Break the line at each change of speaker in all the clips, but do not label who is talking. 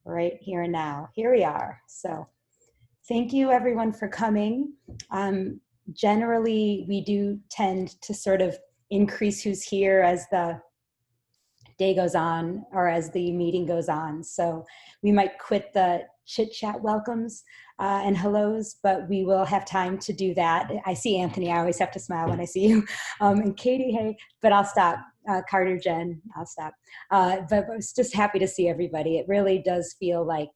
right here and now. Here we are. So thank you everyone for coming. Generally, we do tend to sort of increase who's here as the day goes on or as the meeting goes on. So we might quit the chit chat welcomes and hellos, but we will have time to do that. I see Anthony, I always have to smile when I see you. And Katie, hey, but I'll stop. Carter, Jen, I'll stop. But I was just happy to see everybody. It really does feel like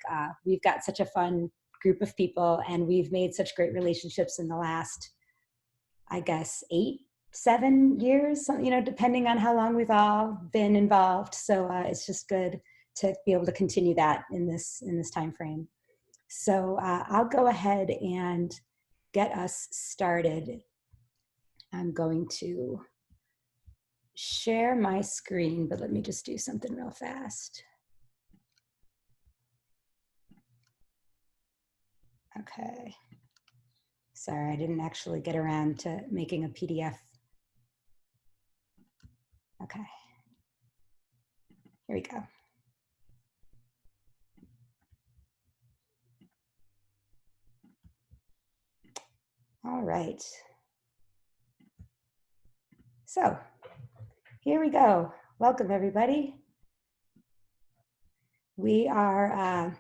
we've got such a fun group of people and we've made such great relationships in the last, I guess, 7 years, you know, depending on how long we've all been involved. So it's just good to be able to continue that in this time frame. So I'll go ahead and get us started. I'm going to share my screen, but let me just do something real fast. Okay. Sorry, I didn't actually get around to making a PDF. Okay. Here we go. All right. So here we go. Welcome, everybody. We are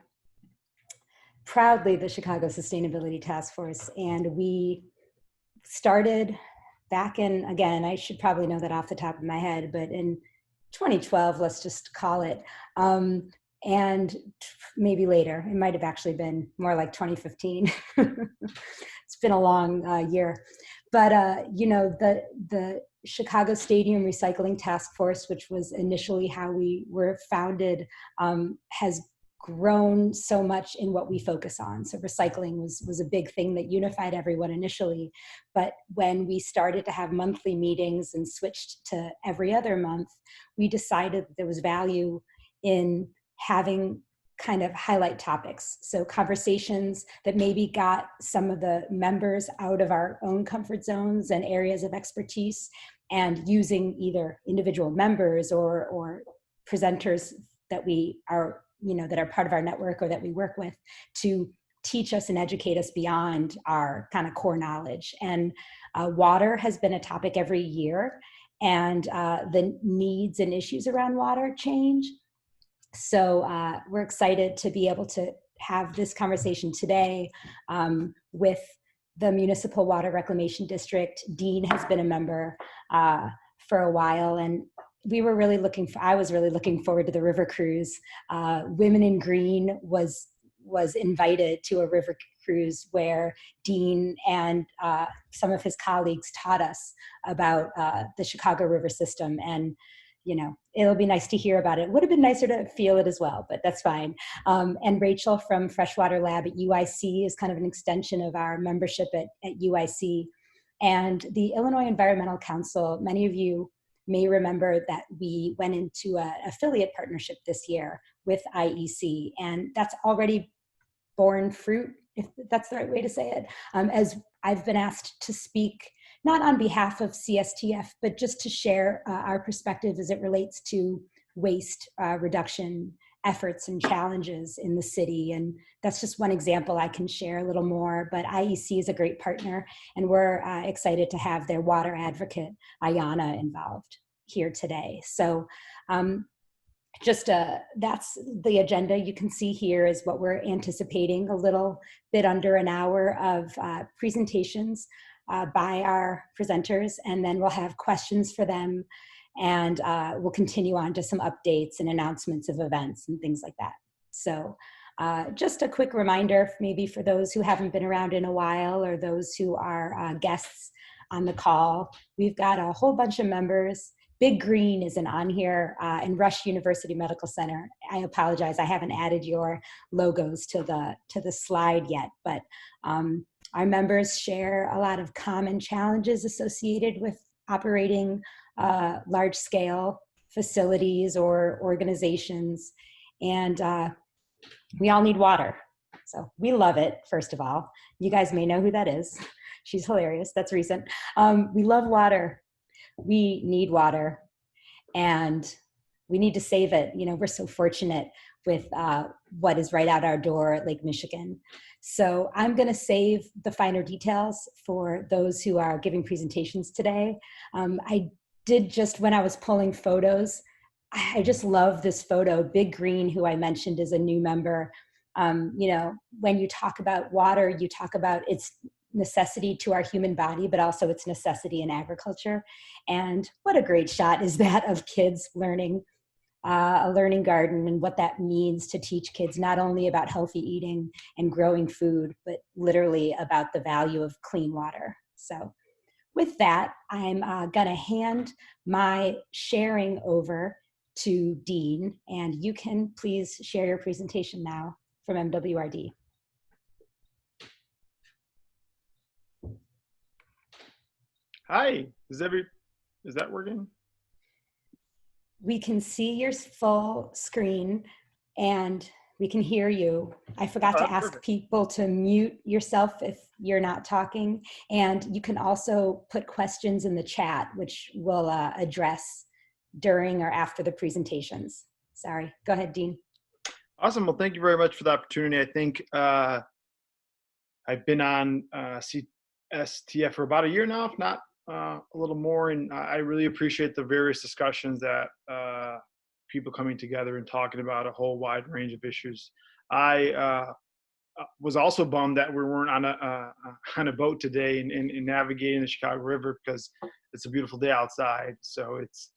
proudly the Chicago Sustainability Task Force, and we started back in, again, I should probably know that off the top of my head, but in 2012, let's just call it, and maybe later, it might have actually been more like 2015. It's been a long year, but you know, the Chicago Stadium Recycling Task Force, which was initially how we were founded, has grown so much in what we focus on. So recycling was a big thing that unified everyone initially, but when we started to have monthly meetings and switched to every other month, we decided that there was value in having kind of highlight topics. So conversations that maybe got some of the members out of our own comfort zones and areas of expertise, and using either individual members or presenters that we are, you know, that are part of our network or that we work with to teach us and educate us beyond our kind of core knowledge. And water has been a topic every year, and the needs and issues around water change. So we're excited to be able to have this conversation today with the Municipal Water Reclamation District. Dean has been a member for a while, and we were really I was really looking forward to the river cruise. Women in Green was invited to a river cruise where Dean and some of his colleagues taught us about the Chicago River system. And you know, it'll be nice to hear about it. Would have been nicer to feel it as well, but that's fine. And Rachel from Freshwater Lab at UIC is kind of an extension of our membership at UIC. And the Illinois Environmental Council, many of you may remember that we went into an affiliate partnership this year with IEC, and that's already borne fruit, if that's the right way to say it, as I've been asked to speak not on behalf of CSTF, but just to share our perspective as it relates to waste reduction efforts and challenges in the city. And that's just one example. I can share a little more, but IEC is a great partner, and we're excited to have their water advocate, Iyana, involved here today. So that's the agenda you can see here is what we're anticipating, a little bit under an hour of presentations by our presenters, and then we'll have questions for them, and we'll continue on to some updates and announcements of events and things like that. So just a quick reminder, maybe for those who haven't been around in a while or those who are guests on the call, we've got a whole bunch of members. Big Green isn't on here, and Rush University Medical Center. I apologize, I haven't added your logos to the slide yet, but our members share a lot of common challenges associated with operating large-scale facilities or organizations, and we all need water. So we love it, first of all. You guys may know who that is. She's hilarious, that's recent. We love water. We need water, and we need to save it. You know, we're so fortunate. with what is right out our door at Lake Michigan. So I'm going to save the finer details for those who are giving presentations today. I did just, when I was pulling photos, I just love this photo. Big Green, who I mentioned is a new member. You know, when you talk about water, you talk about its necessity to our human body, but also its necessity in agriculture. And what a great shot is that of kids learning a learning garden and what that means to teach kids not only about healthy eating and growing food, but literally about the value of clean water. So with that, I'm going to hand my sharing over to Dean, and you can please share your presentation now from MWRD.
Hi, is that working?
We can see your full screen and we can hear you. I forgot to ask people to mute yourself if you're not talking. And you can also put questions in the chat, which we'll address during or after the presentations. Sorry, go ahead, Dean.
Awesome, well, thank you very much for the opportunity. I think I've been on CSTF for about a year now, if not a little more, and I really appreciate the various discussions that people coming together and talking about a whole wide range of issues. I was also bummed that we weren't on a boat today and navigating the Chicago River, because it's a beautiful day outside. So it's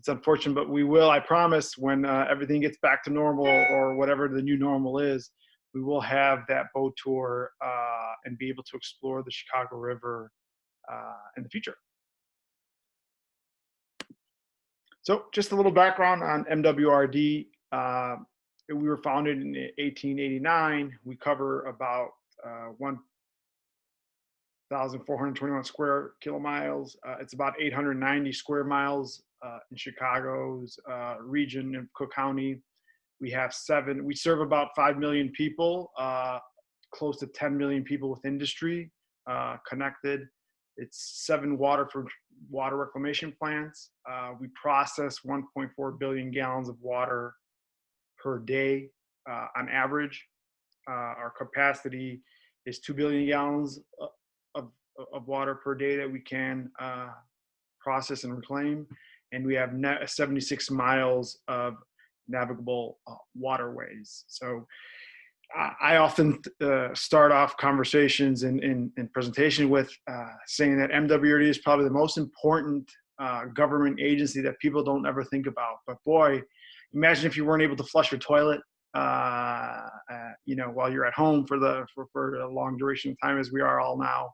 unfortunate, but we will, I promise, when everything gets back to normal, or whatever the new normal is, we will have that boat tour and be able to explore the Chicago River in the future. So just a little background on MWRD. We were founded in 1889. We cover about 1,421 square kilomiles. It's about 890 square miles in Chicago's region in Cook County. We serve about 5 million people, close to 10 million people with industry connected. It's 7 water reclamation plants. We process 1.4 billion gallons of water per day on average. Our capacity is 2 billion gallons of water per day that we can process and reclaim. And we have 76 miles of navigable waterways. So I often start off conversations in presentation with saying that MWRD is probably the most important government agency that people don't ever think about. But boy, imagine if you weren't able to flush your toilet, you know, while you're at home for a long duration of time, as we are all now.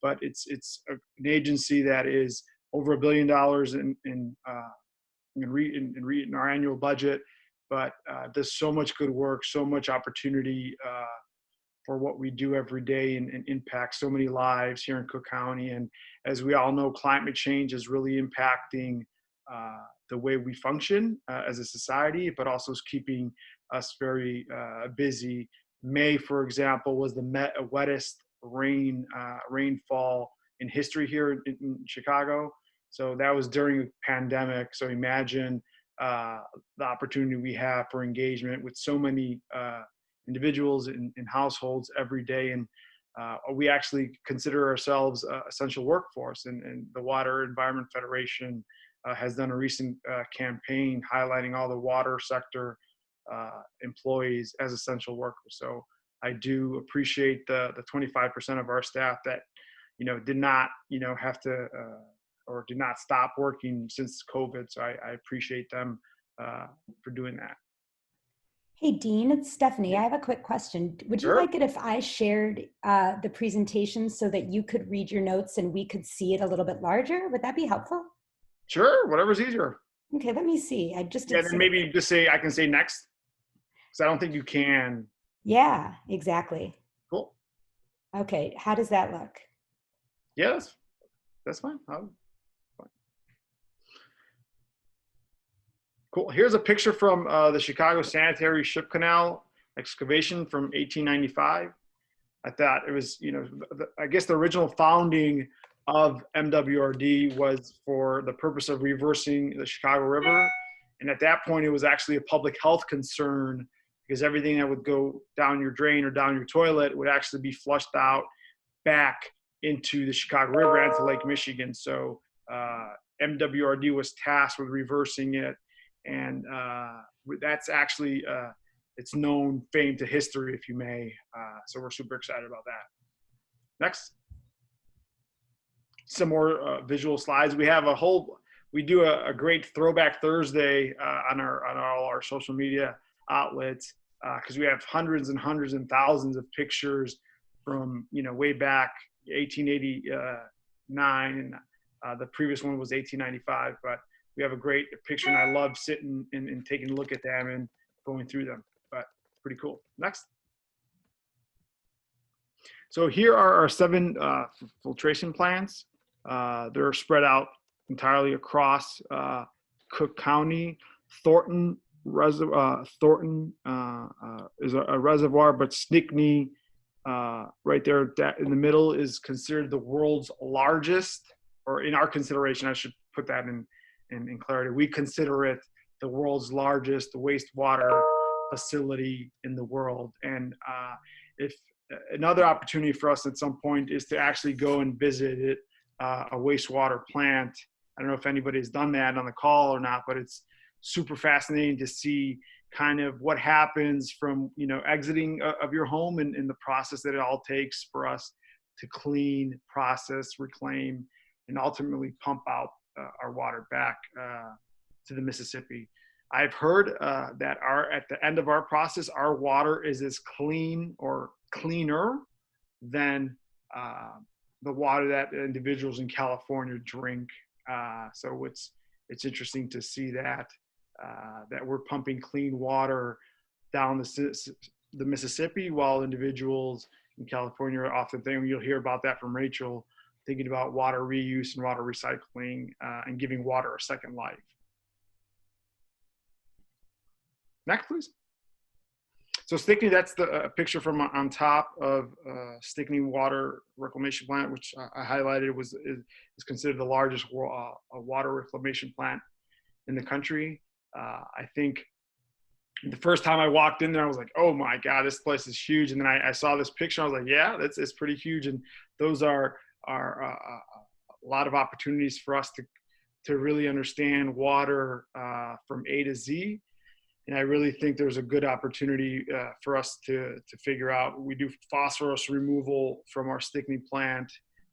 But it's an agency that is over $1 billion in our annual budget. But there's so much good work, so much opportunity for what we do every day, and impact so many lives here in Cook County. And as we all know, climate change is really impacting the way we function as a society, but also is keeping us very busy. May, for example, was the wettest rainfall in history here in Chicago. So that was during a pandemic. So imagine the opportunity we have for engagement with so many individuals in households every day. And we actually consider ourselves essential workforce. And the Water Environment Federation has done a recent campaign highlighting all the water sector employees as essential workers. So I do appreciate the 25% of our staff that, you know, did not, you know, have to or did not stop working since COVID. So I appreciate them for doing that.
Hey, Dean, it's Stephanie. I have a quick question. Would you like it if I shared the presentation so that you could read your notes and we could see it a little bit larger? Would that be helpful?
Sure, whatever's easier.
Okay, let me see. I just
and then maybe just say, I can say next, because I don't think you can.
Yeah, exactly.
Cool.
Okay, how does that look?
Yes, that's fine. Cool. Here's a picture from the Chicago Sanitary Ship Canal Excavation from 1895. I thought it was, you know, I guess the original founding of MWRD was for the purpose of reversing the Chicago River. And at that point, it was actually a public health concern, because everything that would go down your drain or down your toilet would actually be flushed out back into the Chicago River and to Lake Michigan. So MWRD was tasked with reversing it, and that's actually it's known fame to history, if you may. So we're super excited about that. Next. Some more visual slides. We do a great throwback Thursday on all our social media outlets, because we have hundreds and hundreds and thousands of pictures from, way back 1889, and the previous one was 1895, but we have a great picture, and I love sitting and taking a look at them and going through them, but pretty cool. Next. So here are our 7 filtration plants. They're spread out entirely across Cook County. Thornton Reservoir, is a reservoir, but Stickney, right there in the middle, is considered the world's largest, or in our consideration, I should put that in clarity. We consider it the world's largest wastewater facility in the world. And if another opportunity for us at some point is to actually go and visit it, a wastewater plant. I don't know if anybody's done that on the call or not, but it's super fascinating to see kind of what happens from, exiting of your home and the process that it all takes for us to clean, process, reclaim, and ultimately pump out our water back to the Mississippi. I've heard that at the end of our process, our water is as clean or cleaner than the water that individuals in California drink. So it's interesting to see that we're pumping clean water down the Mississippi, while individuals in California are often thinking, you'll hear about that from Rachel, thinking about water reuse and water recycling and giving water a second life. Next, please. So Stickney, that's the picture from on top of Stickney Water Reclamation Plant, which I highlighted is considered the largest water reclamation plant in the country. I think the first time I walked in there, I was like, oh my God, this place is huge. And then I saw this picture, I was like, yeah, it's pretty huge. And those are a lot of opportunities for us to really understand water from A to Z. And I really think there's a good opportunity for us to figure out. We do phosphorus removal from our Stickney plant.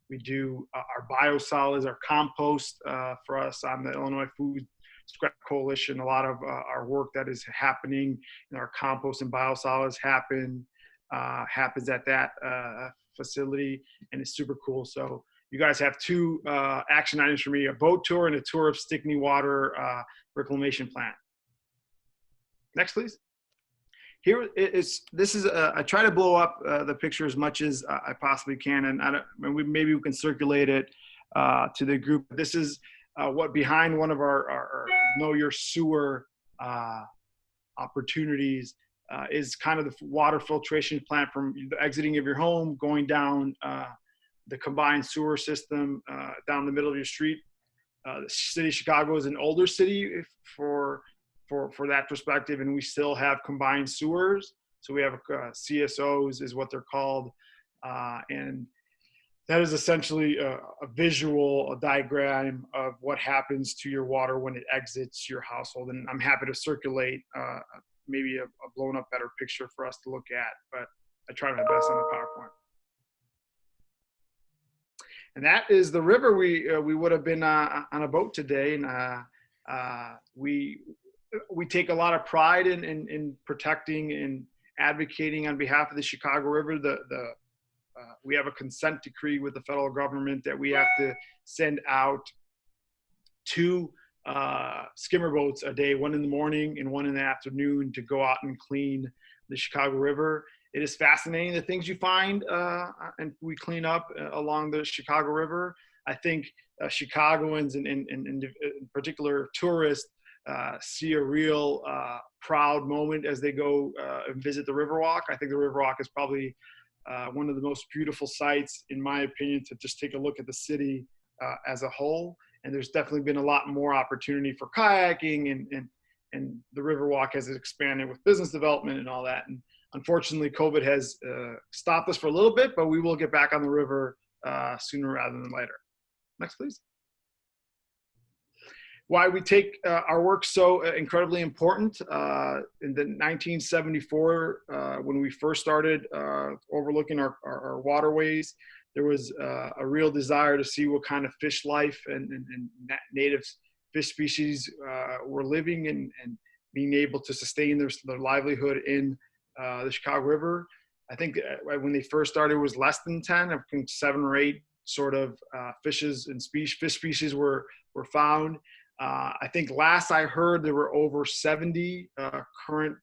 We do our biosolids, our compost for us on the Illinois Food Scrap Coalition. A lot of our work that is happening in our compost and biosolids happens at that facility, and it's super cool. So you guys have 2 action items for me: a boat tour and a tour of Stickney Water Reclamation Plant. Next, please. Here I try to blow up the picture as much as I possibly can, and maybe we can circulate it to the group. This is what behind one of our Know Your Sewer opportunities is kind of the water filtration plant from the exiting of your home, going down the combined sewer system down the middle of your street. The city of Chicago is an older city for that perspective, and we still have combined sewers. So we have CSOs is what they're called, and that is essentially a diagram of what happens to your water when it exits your household. And I'm happy to circulate maybe a blown up better picture for us to look at, but I try my best on the PowerPoint. And that is the river we would have been on a boat today, and we take a lot of pride in protecting and advocating on behalf of the Chicago River. We have a consent decree with the federal government that we have to send out 2 skimmer boats a day, one in the morning and one in the afternoon, to go out and clean the Chicago River. It is fascinating the things you find and we clean up along the Chicago River. I think Chicagoans and in particular tourists see a real proud moment as they go and visit the Riverwalk. I think the Riverwalk is probably one of the most beautiful sites, in my opinion, to just take a look at the city as a whole. And there's definitely been a lot more opportunity for kayaking and the Riverwalk has expanded with business development and all that. And unfortunately, COVID has stopped us for a little bit, but we will get back on the river sooner rather than later. Next, please. Why we take our work so incredibly important. In the 1974, when we first started overlooking our waterways, there was a real desire to see what kind of fish life and native fish species were living and being able to sustain their livelihood in the Chicago River. I think when they first started, it was less than 10. I think 7 or 8 sort of fishes and fish species were found. I think last I heard there were over 70 current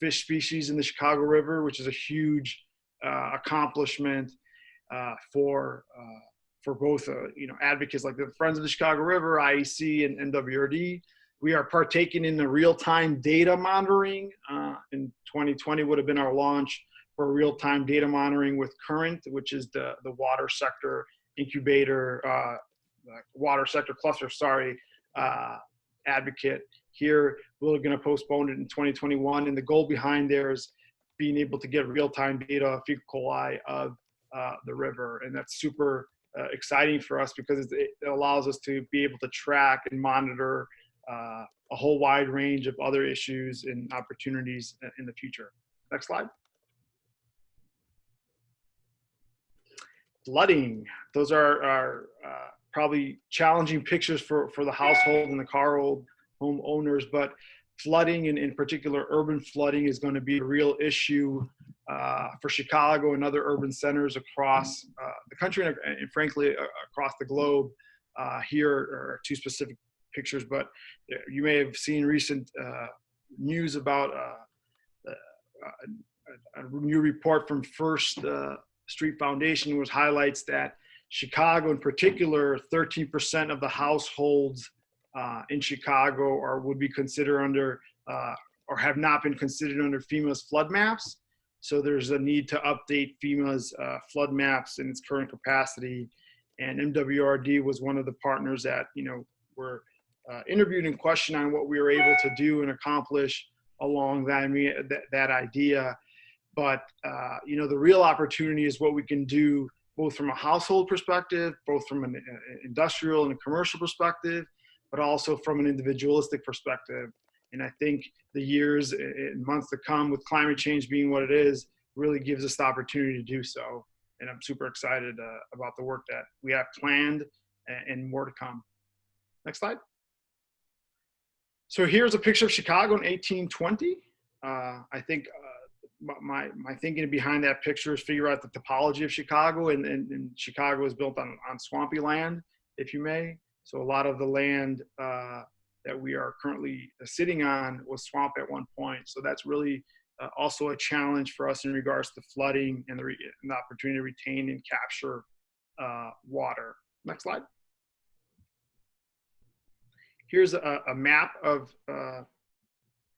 fish species in the Chicago River, which is a huge accomplishment for both advocates like the Friends of the Chicago River, IEC, and Mwrd. We are partaking in the real-time data monitoring. In 2020 would have been our launch for real-time data monitoring with Current, which is the water sector incubator, water sector cluster, advocate. Here, we're going to postpone it in 2021. And the goal behind there is being able to get real-time data of fecal coli of the river. And that's super exciting for us because it allows us to be able to track and monitor a whole wide range of other issues and opportunities in the future. Next slide. Flooding. Those are probably challenging pictures for the household and the car home owners, but flooding and in particular urban flooding is going to be a real issue for Chicago and other urban centers across the country and frankly across the globe. Here are 2 specific pictures, but you may have seen recent news about a new report from First Street Foundation, which highlights that Chicago in particular, 13% of the households in Chicago would be considered under or have not been considered under FEMA's flood maps. So there's a need to update FEMA's flood maps in its current capacity. And MWRD was one of the partners that were interviewed and questioned on what we were able to do and accomplish along that idea. But the real opportunity is what we can do both from a household perspective, both from an industrial and a commercial perspective, but also from an individualistic perspective. And I think the years and months to come with climate change being what it is, really gives us the opportunity to do so. And I'm super excited about the work that we have planned and more to come. Next slide. So here's a picture of Chicago in 1820. I think my thinking behind that picture is figure out the topology of Chicago, and Chicago is built on swampy land, if you may. So a lot of the land that we are currently sitting on was swamp at one point. So that's really also a challenge for us in regards to flooding and the opportunity to retain and capture water. Next slide. Here's a map of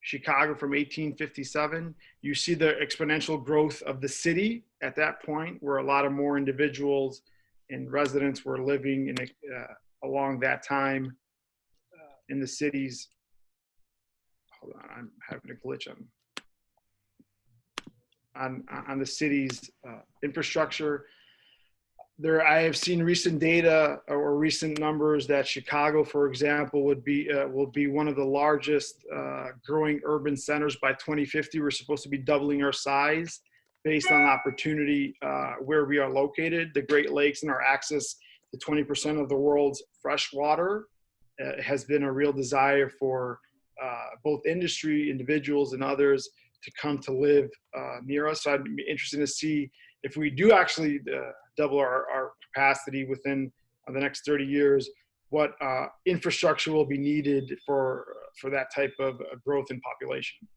Chicago from 1857. You see the exponential growth of the city at that point, where a lot of more individuals and residents were living in along that time in the cities. Hold on, I'm having a glitch on the city's infrastructure. I have seen recent data or recent numbers that Chicago, for example, will be one of the largest growing urban centers by 2050. We're supposed to be doubling our size based on opportunity where we are located. The Great Lakes and our access to 20% of the world's fresh water has been a real desire for both industry, individuals, and others to come to live near us. So I'd be interested to see if we do actually double our capacity within the next 30 years, what infrastructure will be needed for that type of growth in population.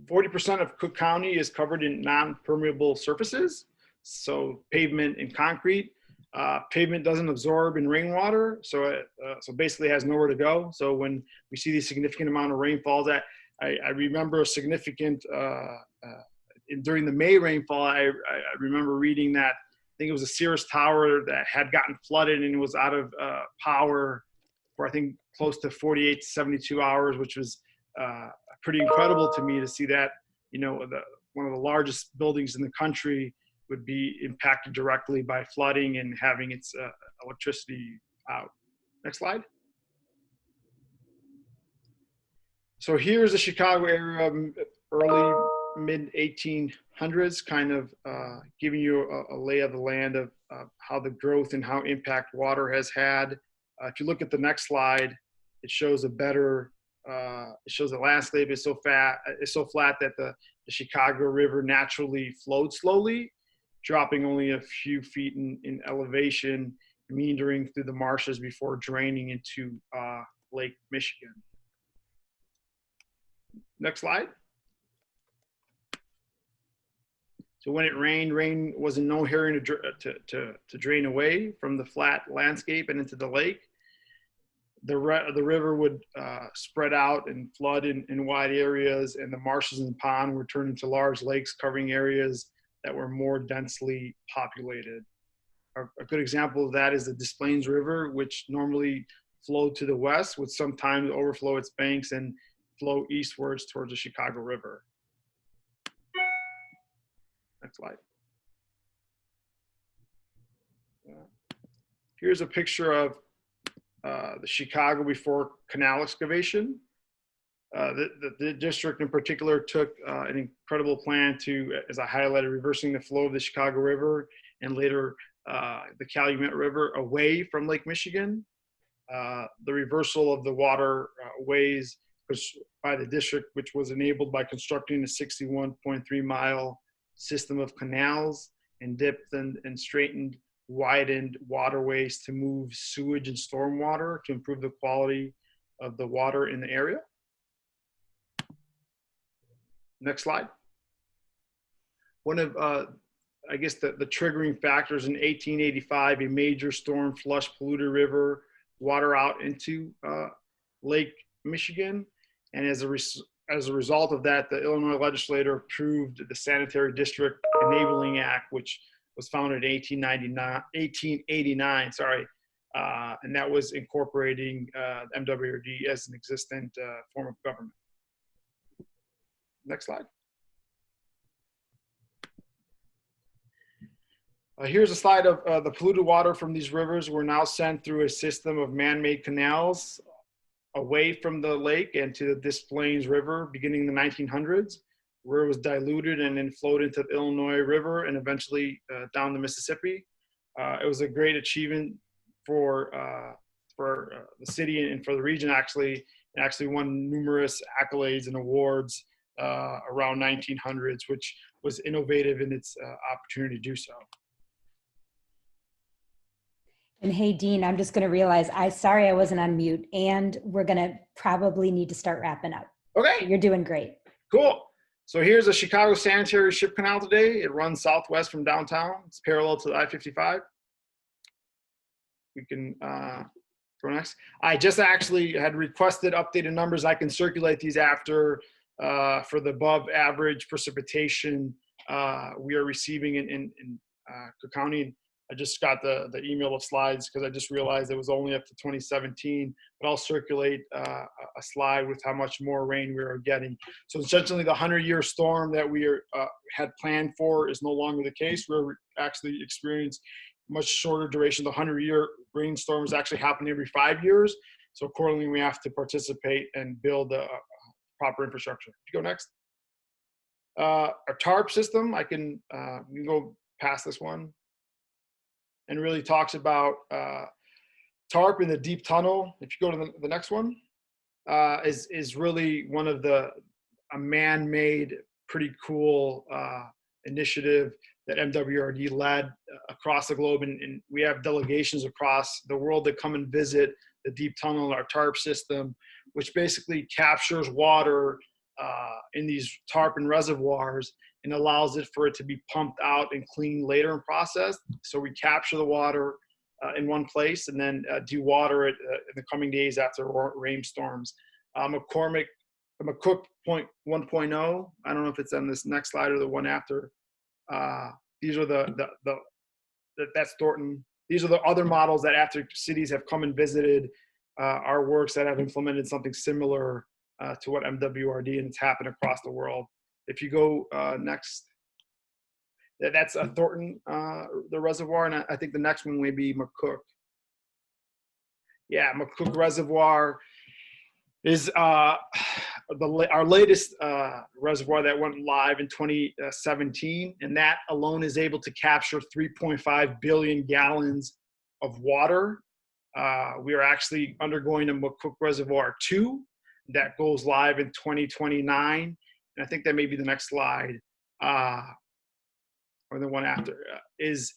40% of Cook County is covered in non-permeable surfaces, so pavement and concrete. Pavement doesn't absorb in rainwater, so basically it has nowhere to go. So when we see these significant amount of rainfalls, I remember a significant, during the May rainfall, I remember reading that think it was a Sears Tower that had gotten flooded and was out of power for I think close to 48 to 72 hours, which was pretty incredible to me to see that, you know, one of the largest buildings in the country would be impacted directly by flooding and having its electricity out. Next slide. So here's the Chicago area, early mid 1800s, kind of giving you a lay of the land of how the growth and how impact water has had. If you look at the next slide, it shows a better, it shows the landscape is so flat that the Chicago River naturally flowed slowly, dropping only a few feet in elevation, meandering through the marshes before draining into Lake Michigan. Next slide. So when it rained, rain was in no hurry to drain away from the flat landscape and into the lake. The river would spread out and flood in wide areas, and the marshes and pond were turned into large lakes covering areas that were more densely populated. A good example of that is the Des Plaines River, which normally flowed to the west, would sometimes overflow its banks and flow eastwards towards the Chicago River. Next slide. Here's a picture of the Chicago before Canal Excavation. The district in particular took an incredible plan to, as I highlighted, reversing the flow of the Chicago River and later the Calumet River away from Lake Michigan. The reversal of the water ways by the district, which was enabled by constructing a 61.3-mile system of canals and dipped and straightened, widened waterways to move sewage and stormwater to improve the quality of the water in the area. Next slide. One of, I guess, the triggering factors in 1885, a major storm flushed polluted river water out into Lake Michigan. And as a result of that, the Illinois legislature approved the Sanitary District Enabling Act, which was founded in 1889, and that was incorporating MWRD as an existent form of government. Next slide. Here's a slide of the polluted water from these rivers were now sent through a system of man-made canals away from the lake and to the Des Plaines River beginning in the 1900s, where it was diluted and then flowed into the Illinois River and eventually down the Mississippi. It was a great achievement for the city and for the region, actually, and actually won numerous accolades and awards around 1900s, which was innovative in its opportunity to do so.
And hey, Dean, I'm just going to realize, sorry I wasn't on mute, and we're going to probably need to start wrapping up.
Okay.
You're doing great.
Cool. So here's a Chicago Sanitary ship canal today. It runs southwest from downtown. It's parallel to the I-55. We can go next. I just actually had requested updated numbers. I can circulate these after for the above average precipitation we are receiving in Cook County. I just got the email of slides because I just realized it was only up to 2017, but I'll circulate a slide with how much more rain we are getting. So essentially the 100-year storm that we had planned for is no longer the case. We're actually experiencing much shorter duration. The 100-year rainstorms actually happen every 5 years. So accordingly, we have to participate and build a proper infrastructure. If you go next. Our TARP system, we can go past this one. And really talks about TARP in the deep tunnel. If you go to the next one, is really one of a man-made, pretty cool initiative that MWRD led across the globe. And we have delegations across the world that come and visit the deep tunnel, our TARP system, which basically captures water in these tarpon reservoirs and allows it for it to be pumped out and cleaned later in process. So we capture the water in one place and then dewater it in the coming days after rainstorms. McCook 1.0, I don't know if it's on this next slide or the one after. These are the that's Thornton. These are the other models that after cities have come and visited our works that have implemented something similar to what MWRD, and it's happened across the world. If you go next, that's Thornton, the reservoir, and I think the next one may be McCook. Yeah, McCook Reservoir is our latest reservoir that went live in 2017, and that alone is able to capture 3.5 billion gallons of water. We are actually undergoing a McCook Reservoir 2 that goes live in 2029, and I think that may be the next slide, or the one after, is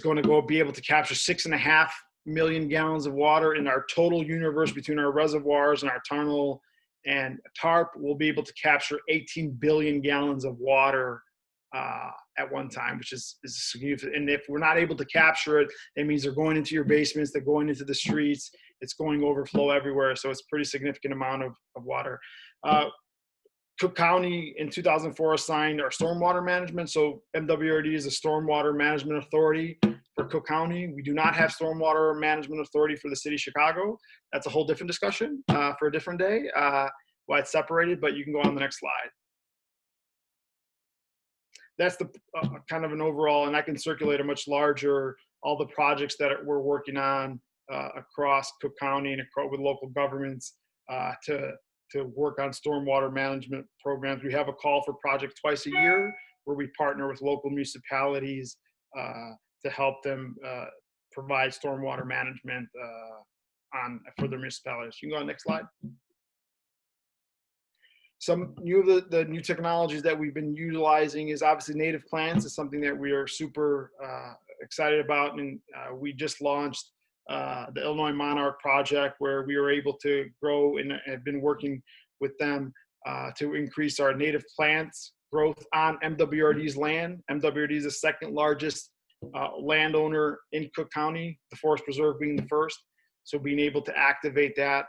going to be able to capture 6.5 million gallons of water in our total universe between our reservoirs and our tunnel and TARP. We'll be able to capture 18 billion gallons of water at one time, which is significant. And if we're not able to capture it, it means they're going into your basements, they're going into the streets, it's going overflow everywhere. So it's a pretty significant amount of water. Cook County in 2004 assigned our stormwater management. So MWRD is a stormwater management authority for Cook County. We do not have stormwater management authority for the city of Chicago. That's a whole different discussion for a different day, why it's separated, but you can go on the next slide. That's the kind of an overall, and I can circulate a much larger, all the projects that we're working on across Cook County and with local governments to work on stormwater management programs. We have a call for projects twice a year where we partner with local municipalities to help them provide stormwater management for their municipalities. You can go on the next slide. Some the new technologies that we've been utilizing is obviously native plants is something that we are super excited about, and we just launched the Illinois Monarch project, where we were able to grow and have been working with them to increase our native plants growth on MWRD's land. MWRD is the second largest landowner in Cook County, the Forest Preserve being the first. So being able to activate that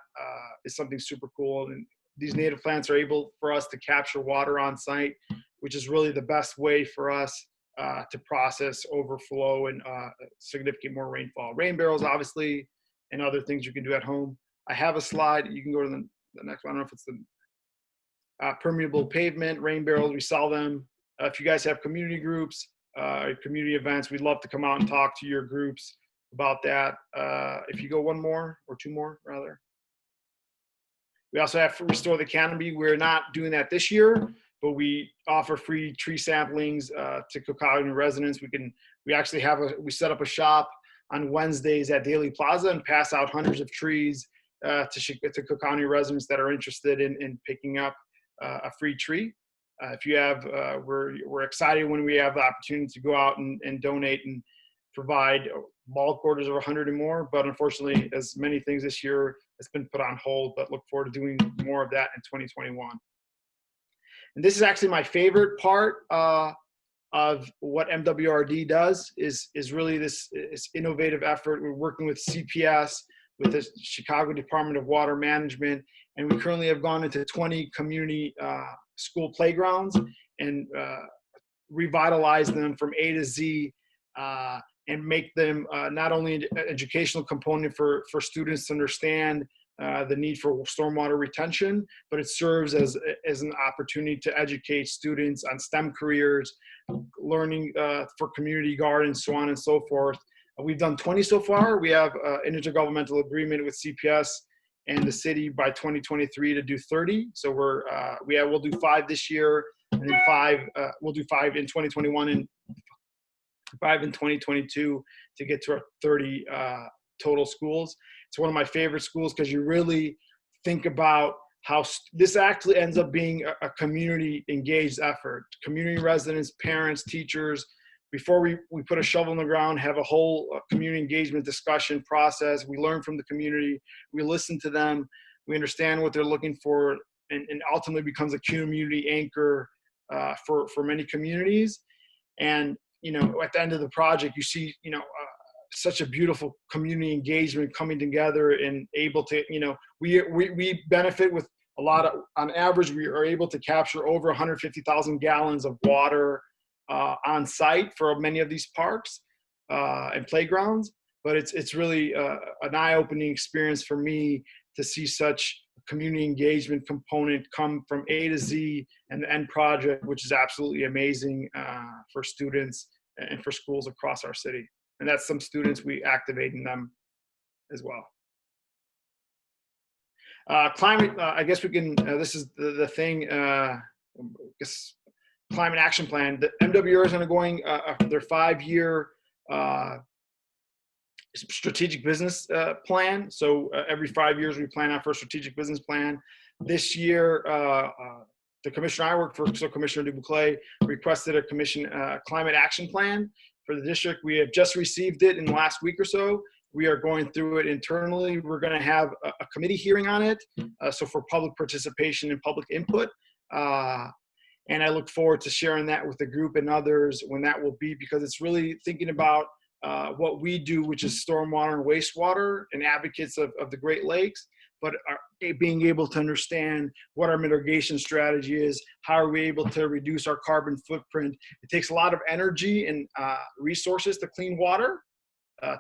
is something super cool. And these native plants are able for us to capture water on site, which is really the best way for us to process overflow and significant more rainfall. Rain barrels, obviously, and other things you can do at home. I have a slide. You can go to the next one. I don't know if it's the permeable pavement, rain barrels. We sell them. If you guys have community groups, community events, we'd love to come out and talk to your groups about that. If you go one more, or two more, rather. We also have Restore the Canopy. We're not doing that this year, but we offer free tree samplings to Cook County residents. We actually we set up a shop on Wednesdays at Daily Plaza and pass out hundreds of trees to Cook County residents that are interested in picking up a free tree. If you have, we're excited when we have the opportunity to go out and donate and provide bulk orders of 100 and more, but unfortunately, as many things this year, it's been put on hold, but look forward to doing more of that in 2021. And this is actually my favorite part of what MWRD does is really this innovative effort. We're working with CPS, with the Chicago Department of Water Management, and we currently have gone into 20 community school playgrounds and revitalize them from A to Z and make them not only an educational component for students to understand the need for stormwater retention, but it serves as an opportunity to educate students on STEM careers, learning for community gardens, so on and so forth. We've done 20 so far. We have an intergovernmental agreement with CPS and the city by 2023 to do 30. So we'll do 5 this year, and then 5 we'll do 5 in 2021 and 5 in 2022 to get to our 30 total schools. It's one of my favorite schools because you really think about how this actually ends up being a community engaged effort. Community residents, parents, teachers, before we put a shovel in the ground, have a whole community engagement discussion process. We learn from the community, we listen to them, we understand what they're looking for, and ultimately becomes a community anchor for many communities. And at the end of the project, you see, such a beautiful community engagement coming together and able to, we benefit with a lot of, on average, we are able to capture over 150,000 gallons of water on site for many of these parks. and playgrounds. But it's really an eye-opening experience for me to see such community engagement component come from A to Z and the end project, which is absolutely amazing for students and for schools across our city. And that's some students we activating them as well. Climate, I guess we can, this is the thing, I guess, climate action plan. The MWR is undergoing their 5-year strategic business plan. So every 5 years we plan out for a strategic business plan. This year, the commissioner I work for, so Commissioner DuBouclet, requested a commission climate action plan for the district. We have just received it in the last week or so. We are going through it internally. We're going to have a committee hearing on it, so for public participation and public input. And I look forward to sharing that with the group and others when that will be, because it's really thinking about what we do, which is stormwater and wastewater, and advocates of the Great Lakes, but being able to understand what our mitigation strategy is, how are we able to reduce our carbon footprint. It takes a lot of energy and resources to clean water,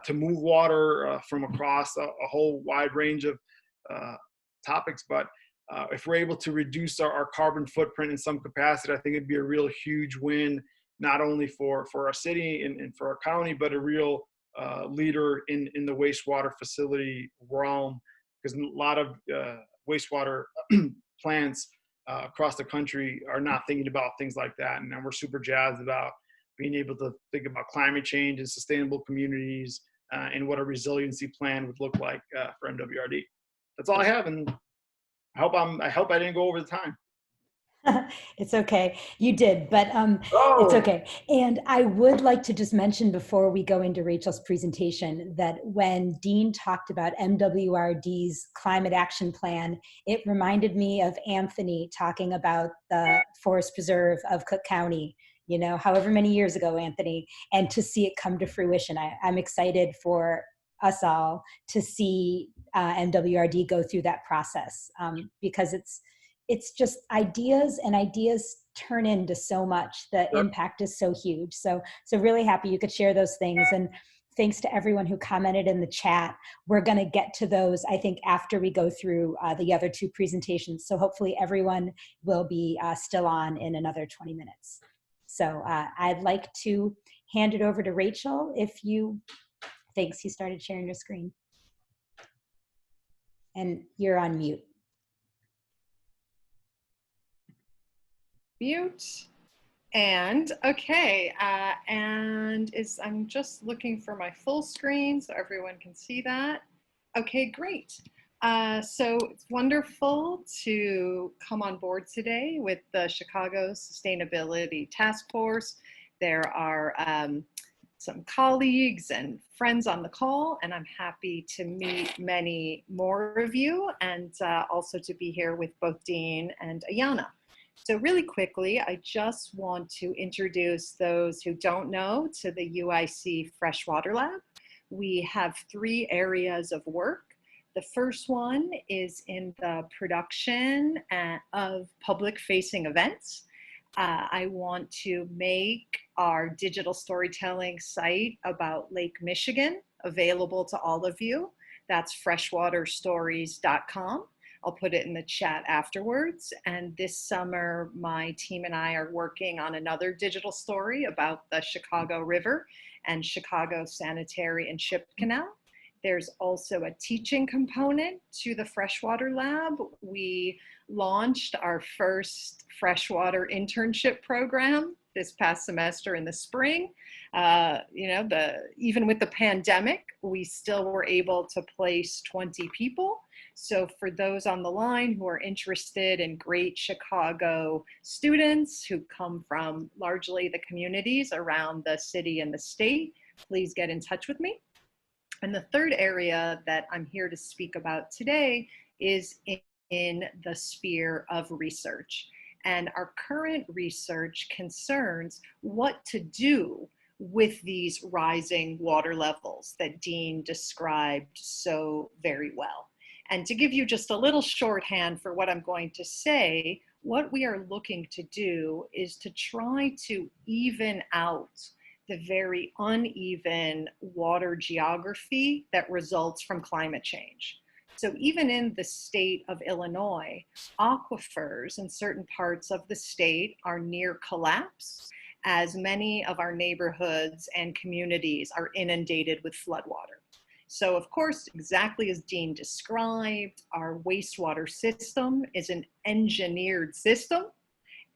to move water from across a whole wide range of topics. But if we're able to reduce our carbon footprint in some capacity, I think it'd be a real huge win, not only for our city and for our county, but a real leader in the wastewater facility realm, because a lot of wastewater plants across the country are not thinking about things like that. And we're super jazzed about being able to think about climate change and sustainable communities and what a resiliency plan would look like for MWRD. That's all I have, and I hope I didn't go over the time.
It's okay. You did, but it's okay. And I would like to just mention before we go into Rachel's presentation that when Dean talked about MWRD's climate action plan, it reminded me of Anthony talking about the Forest Preserve of Cook County, you know, however many years ago, Anthony, and to see it come to fruition. I'm excited for us all to see MWRD go through that process because it's just ideas, and ideas turn into so much. The impact is so huge. So really happy you could share those things. And thanks to everyone who commented in the chat. We're going to get to those, I think, after we go through the other two presentations. So hopefully everyone will be still on in another 20 minutes. So I'd like to hand it over to Rachel. Thanks, you started sharing your screen. And you're on mute.
Mute. And okay, I'm just looking for my full screen so everyone can see that. Okay, great. So it's wonderful to come on board today with the Chicago Sustainability Task Force. There are some colleagues and friends on the call, and I'm happy to meet many more of you, and also to be here with both Dean and Iyana. So really quickly, I just want to introduce those who don't know to the UIC Freshwater Lab. We have 3 areas of work. The first one is in the production of public-facing events. I want to make our digital storytelling site about Lake Michigan available to all of you. That's freshwaterstories.com. I'll put it in the chat afterwards. And this summer, my team and I are working on another digital story about the Chicago River and Chicago Sanitary and Ship Canal. There's also a teaching component to the Freshwater Lab. We launched our first Freshwater Internship program this past semester in the spring. Even with the pandemic, we still were able to place 20 people. So for those on the line who are interested in great Chicago students who come from largely the communities around the city and the state, please get in touch with me. And the third area that I'm here to speak about today is in the sphere of research. And our current research concerns what to do with these rising water levels that Dean described so very well. And to give you just a little shorthand for what I'm going to say, what we are looking to do is to try to even out the very uneven water geography that results from climate change. So even in the state of Illinois, aquifers in certain parts of the state are near collapse, as many of our neighborhoods and communities are inundated with floodwater. So of course, exactly as Dean described, our wastewater system is an engineered system.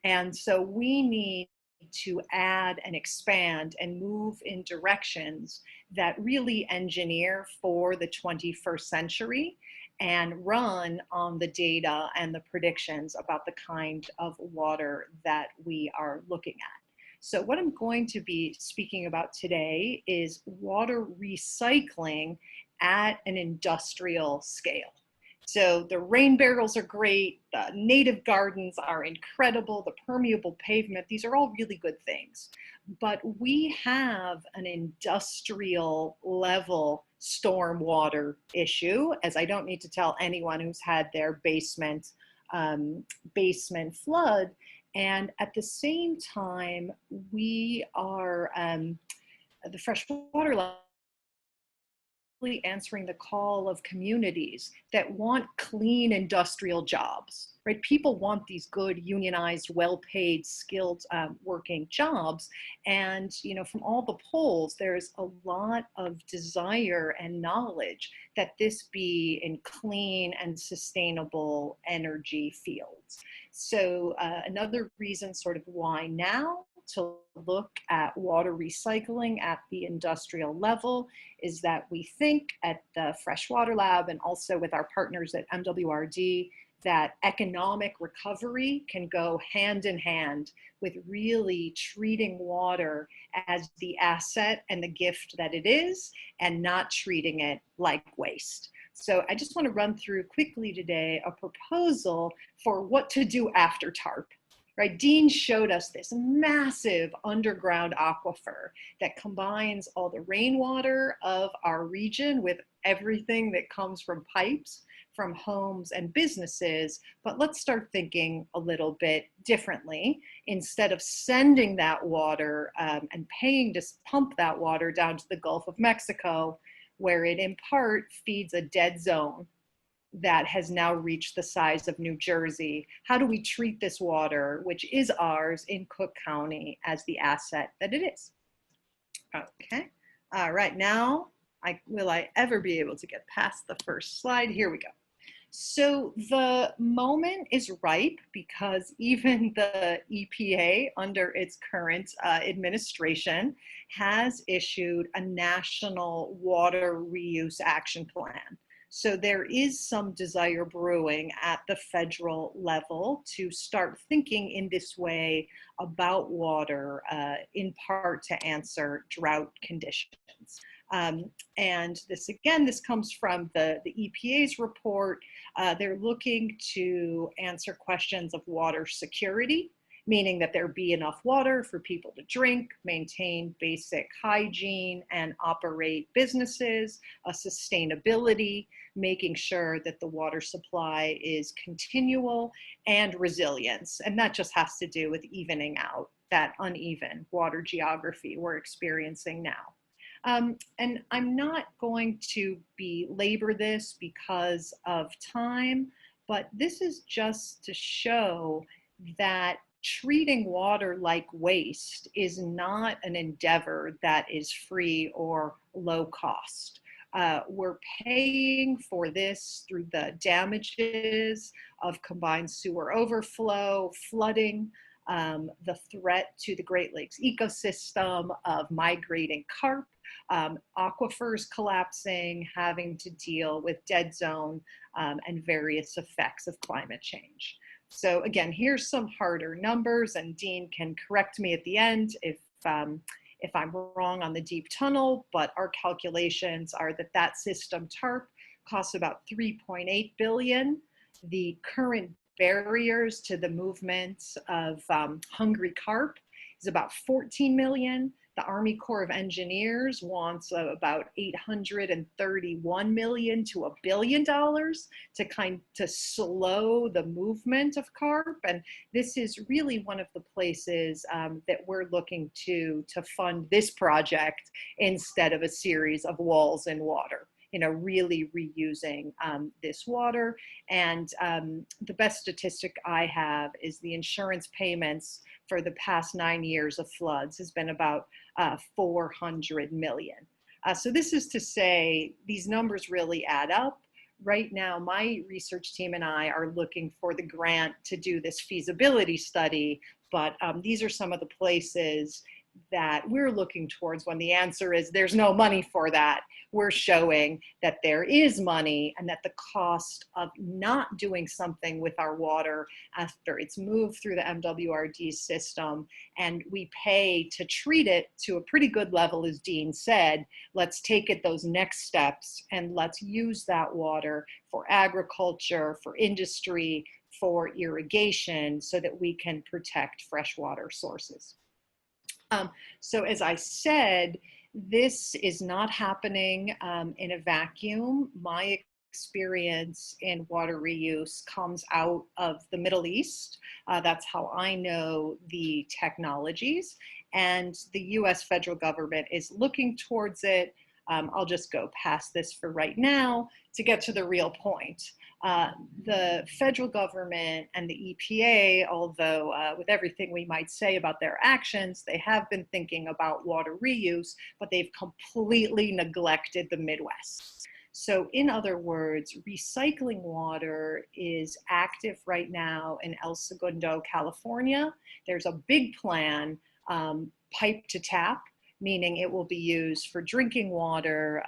And so we need to add and expand and move in directions that really engineer for the 21st century and run on the data and the predictions about the kind of water that we are looking at. So what I'm going to be speaking about today is water recycling at an industrial scale. So the rain barrels are great, the native gardens are incredible, the permeable pavement, these are all really good things. But we have an industrial level stormwater issue, as I don't need to tell anyone who's had their basement flood. And at the same time, we are, the Freshwater Lab, answering the call of communities that want clean industrial jobs, right? People want these good, unionized, well-paid, skilled working jobs. And, you know, from all the polls, there's a lot of desire and knowledge that this be in clean and sustainable energy fields. So another reason sort of why now to look at water recycling at the industrial level is that we think at the Freshwater Lab and also with our partners at MWRD that economic recovery can go hand in hand with really treating water as the asset and the gift that it is and not treating it like waste. So I just want to run through quickly today a proposal for what to do after TARP. Right, Dean showed us this massive underground aquifer that combines all the rainwater of our region with everything that comes from pipes, from homes and businesses. But let's start thinking a little bit differently. Instead of sending that water and paying to pump that water down to the Gulf of Mexico, where it in part feeds a dead zone that has now reached the size of New Jersey. How do we treat this water, which is ours in Cook County, as the asset that it is? Okay, all right, now, will I ever be able to get past the first slide? Here we go. So the moment is ripe because even the EPA, under its current administration, has issued a national water reuse action plan. So there is some desire brewing at the federal level to start thinking in this way about water, in part to answer drought conditions. And this, again, this comes from the EPA's report. They're looking to answer questions of water security, meaning that there be enough water for people to drink, maintain basic hygiene, and operate businesses, sustainability, making sure that the water supply is continual, and resilience. And that just has to do with evening out that uneven water geography we're experiencing now. And I'm not going to belabor this because of time, but this is just to show that treating water like waste is not an endeavor that is free or low cost. We're paying for this through the damages of combined sewer overflow, flooding, the threat to the Great Lakes ecosystem of migrating carp, aquifers collapsing, having to deal with dead zone, and various effects of climate change. So again, here's some harder numbers, and Dean can correct me at the end if I'm wrong on the deep tunnel, but our calculations are that that system TARP costs about $3.8 billion. The current barriers to the movement of hungry carp is about $14 million. The Army Corps of Engineers wants about $831 million to $1 billion to slow the movement of carp. And this is really one of the places that we're looking to fund this project instead of a series of walls in water. Really reusing this water. And the best statistic I have is the insurance payments for the past 9 years of floods has been about 400 million. So this is to say these numbers really add up. Right now, my research team and I are looking for the grant to do this feasibility study, but these are some of the places that we're looking towards when the answer is there's no money for that. We're showing that there is money and that the cost of not doing something with our water after it's moved through the MWRD system and we pay to treat it to a pretty good level, as Dean said, let's take it those next steps and let's use that water for agriculture, for industry, for irrigation so that we can protect freshwater sources. So as I said, this is not happening in a vacuum. My experience in water reuse comes out of the Middle East. That's how I know the technologies. And the US federal government is looking towards it. I'll just go past this for right now to get to the real point. The federal government and the EPA, although with everything we might say about their actions, they have been thinking about water reuse, but they've completely neglected the Midwest. So in other words, recycling water is active right now in El Segundo, California. There's a big plan, pipe to tap, meaning it will be used for drinking water.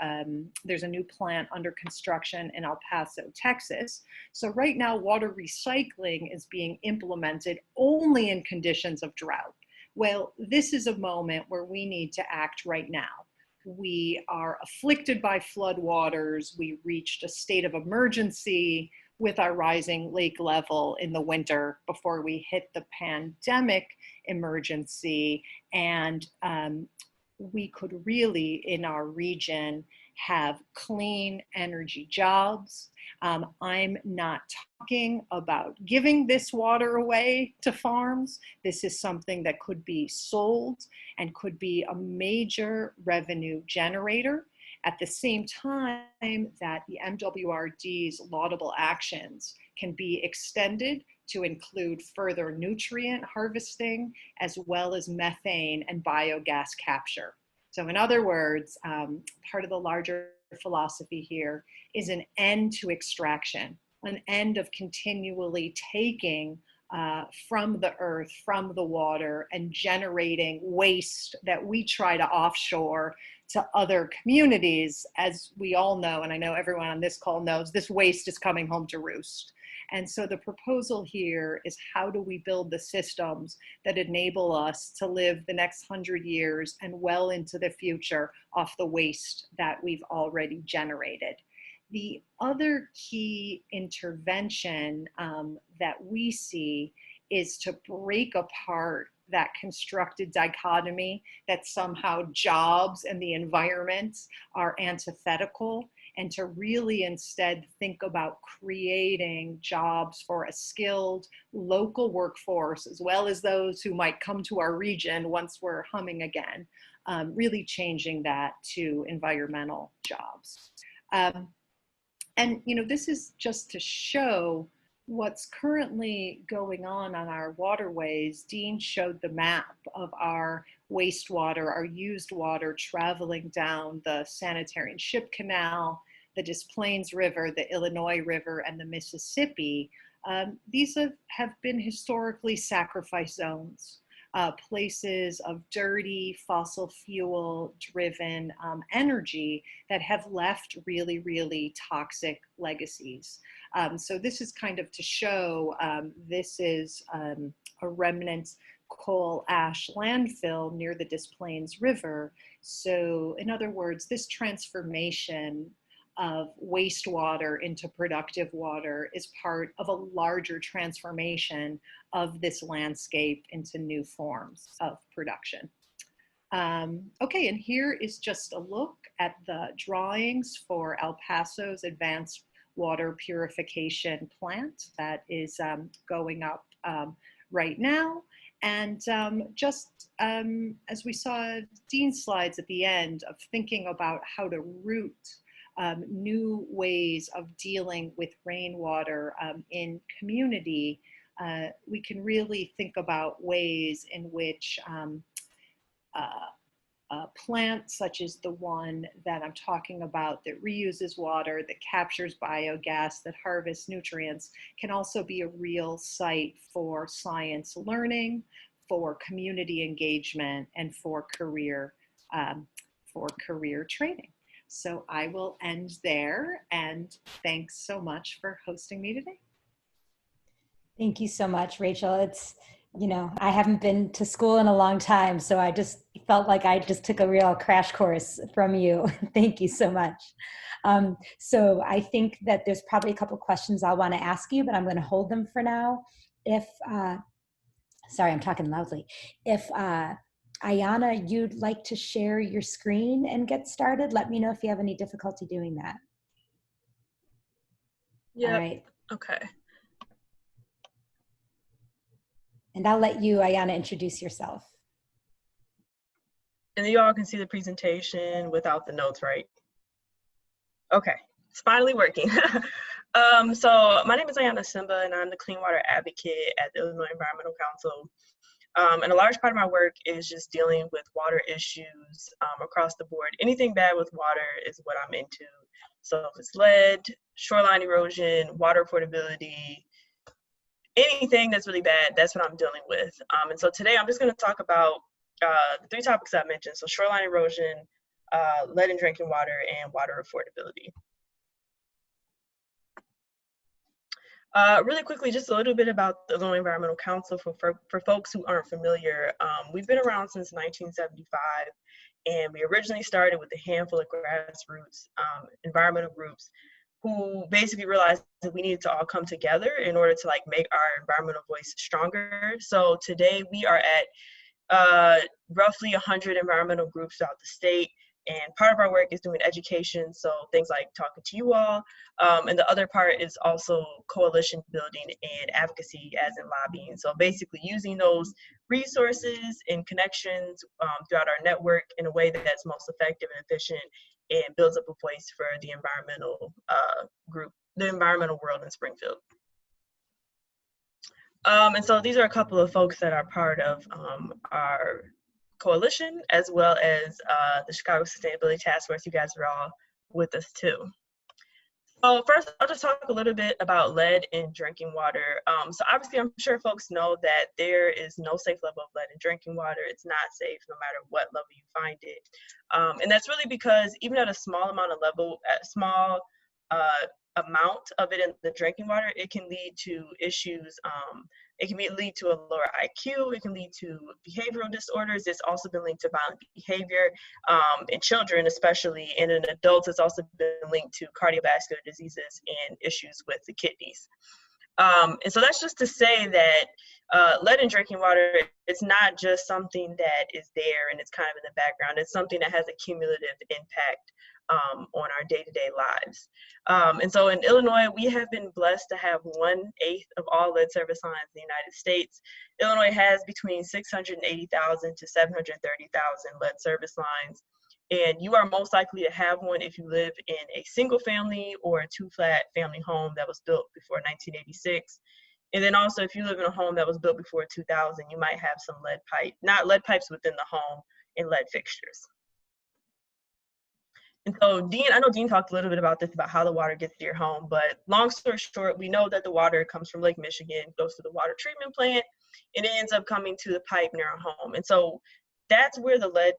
There's a new plant under construction in El Paso, Texas. So right now, water recycling is being implemented only in conditions of drought. Well, this is a moment where we need to act right now. We are afflicted by floodwaters. We reached a state of emergency with our rising lake level in the winter before we hit the pandemic emergency. And we could really, in our region, have clean energy jobs. I'm not talking about giving this water away to farms. This is something that could be sold and could be a major revenue generator. At the same time that the MWRD's laudable actions can be extended to include further nutrient harvesting, as well as methane and biogas capture. So in other words, part of the larger philosophy here is an end to extraction, an end of continually taking from the earth, from the water, and generating waste that we try to offshore to other communities. As we all know, and I know everyone on this call knows, this waste is coming home to roost. And so the proposal here is, how do we build the systems that enable us to live the next 100 years and well into the future off the waste that we've already generated? The other key intervention that we see is to break apart that constructed dichotomy that somehow jobs and the environment are antithetical, and to really instead think about creating jobs for a skilled local workforce, as well as those who might come to our region once we're humming again, really changing that to environmental jobs. And this is just to show what's currently going on our waterways. Dean showed the map of our wastewater, our used water traveling down the Sanitary and Ship Canal, the Des Plaines River, the Illinois River, and the Mississippi. These have been historically sacrifice zones, places of dirty, fossil fuel driven energy that have left really, really toxic legacies. So this is kind of to show, this is a remnant coal ash landfill near the Des Plaines River. So in other words, this transformation of wastewater into productive water is part of a larger transformation of this landscape into new forms of production. Okay, and here is just a look at the drawings for El Paso's advanced water purification plant that is going up right now. And as we saw Dean's slides at the end of thinking about how to route new ways of dealing with rainwater in community, we can really think about ways in which plants such as the one that I'm talking about that reuses water, that captures biogas, that harvests nutrients, can also be a real site for science learning, for community engagement, and for career training. So I will end there, and thanks so much for hosting me today.
Thank you so much, Rachel. It's, you know, I haven't been to school in a long time, so I just felt like I just took a real crash course from you. Thank you so much. So I think that there's probably a couple questions I'll want to ask you, but I'm going to hold them for now. If, sorry, I'm talking loudly. If Iyana, you'd like to share your screen and get started, let me know if you have any difficulty doing that.
Yeah.
All right.
Okay.
And I'll let you, Iyana, introduce yourself.
And you all can see the presentation without the notes, right? Okay, it's finally working. So my name is Iyana Simba, and I'm the Clean Water Advocate at the Illinois Environmental Council. And a large part of my work is just dealing with water issues across the board. Anything bad with water is what I'm into. So if it's lead, shoreline erosion, water affordability, anything that's really bad, that's what I'm dealing with. And so today I'm just going to talk about the three topics I mentioned. So shoreline erosion, lead in drinking water, and water affordability. Really quickly, just a little bit about the Illinois Environmental Council for folks who aren't familiar. We've been around since 1975, and we originally started with a handful of grassroots environmental groups who basically realized that we needed to all come together in order to like make our environmental voice stronger. So today we are at roughly 100 environmental groups throughout the state. And part of our work is doing education, so things like talking to you all. And the other part is also coalition building and advocacy, as in lobbying. So basically using those resources and connections throughout our network in a way that's most effective and efficient, and builds up a voice for the environmental group, the environmental world in Springfield. And so these are a couple of folks that are part of our coalition, as well as the Chicago Sustainability Task Force. You guys are all with us too. So first, I'll just talk a little bit about lead in drinking water. So obviously, I'm sure folks know that there is no safe level of lead in drinking water. It's not safe no matter what level you find it. And that's really because even at a small amount of level, at small amount of it in the drinking water, it can lead to issues. It can lead to a lower IQ. It can lead to behavioral disorders. It's also been linked to violent behavior in children, especially, and in adults. It's also been linked to cardiovascular diseases and issues with the kidneys. And so that's just to say that lead in drinking water is not just something that is there and it's kind of in the background. It's something that has a cumulative impact on our day-to-day lives. And so in Illinois, we have been blessed to have 1/8 of all lead service lines in the United States. Illinois has between 680,000 to 730,000 lead service lines. And you are most likely to have one if you live in a single family or a two-flat family home that was built before 1986. And then also if you live in a home that was built before 2000, you might have some lead pipe, not lead pipes within the home, and lead fixtures. And so Dean, I know Dean talked a little bit about this, about how the water gets to your home, but long story short, we know that the water comes from Lake Michigan, goes to the water treatment plant, and it ends up coming to the pipe near our home. And so that's where the lead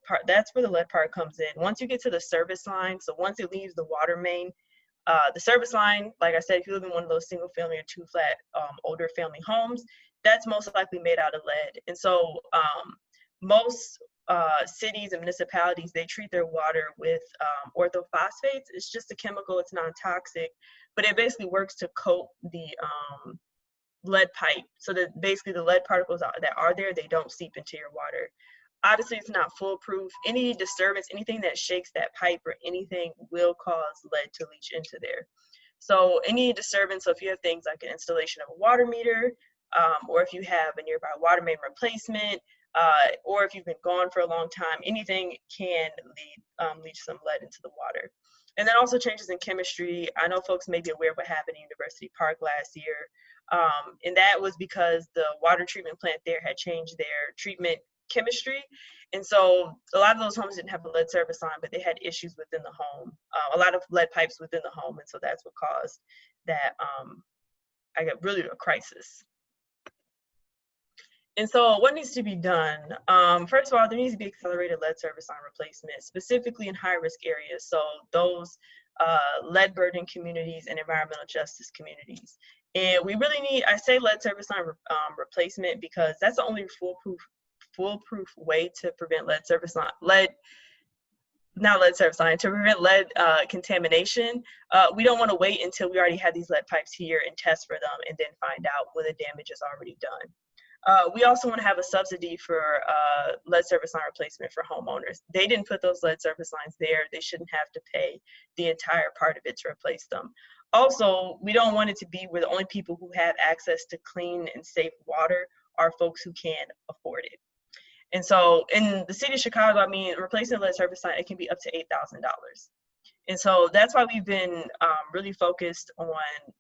part comes in. Once you get to the service line, so once it leaves the water main, the service line, like I said, if you live in one of those single family or two flat older family homes, that's most likely made out of lead. And so most cities and municipalities, they treat their water with orthophosphates. It's just a chemical, it's non-toxic, but it basically works to coat the lead pipe so that basically the lead particles that are there, they don't seep into your water. Obviously, it's not foolproof. Any disturbance, anything that shakes that pipe or anything will cause lead to leach into there. So any disturbance, so if you have things like an installation of a water meter, or if you have a nearby water main replacement, or if you've been gone for a long time, anything can leach some lead into the water. And then also changes in chemistry. I know folks may be aware of what happened in University Park last year. And that was because the water treatment plant there had changed their treatment chemistry. And so a lot of those homes didn't have a lead service line, but they had issues within the home, a lot of lead pipes within the home. And so that's what caused that, I got really a crisis. And so what needs to be done? First of all, there needs to be accelerated lead service line replacement, specifically in high-risk areas. So those lead-burdened communities and environmental justice communities. And we really need, I say lead service line replacement because that's the only foolproof way to prevent lead service line, to prevent lead contamination. We don't want to wait until we already have these lead pipes here and test for them and then find out when the damage is already done. We also want to have a subsidy for lead service line replacement for homeowners. They didn't put those lead service lines there. They shouldn't have to pay the entire part of it to replace them. Also, we don't want it to be where the only people who have access to clean and safe water are folks who can afford it. And so in the city of Chicago, I mean, replacing a lead service line, it can be up to $8,000. And so that's why we've been really focused on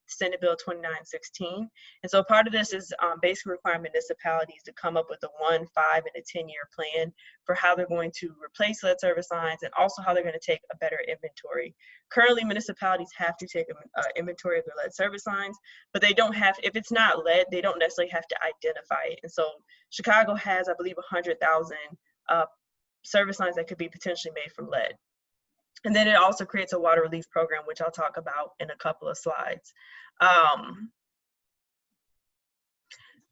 Senate Bill 2916. And so part of this is basically requiring municipalities to come up with a 1, 5, and a 10-year plan for how they're going to replace lead service lines and also how they're going to take a better inventory. Currently, municipalities have to take an inventory of their lead service lines, but they don't have, if it's not lead, they don't necessarily have to identify it. And so Chicago has, I believe, 100,000 service lines that could be potentially made from lead. And then it also creates a water relief program, which I'll talk about in a couple of slides.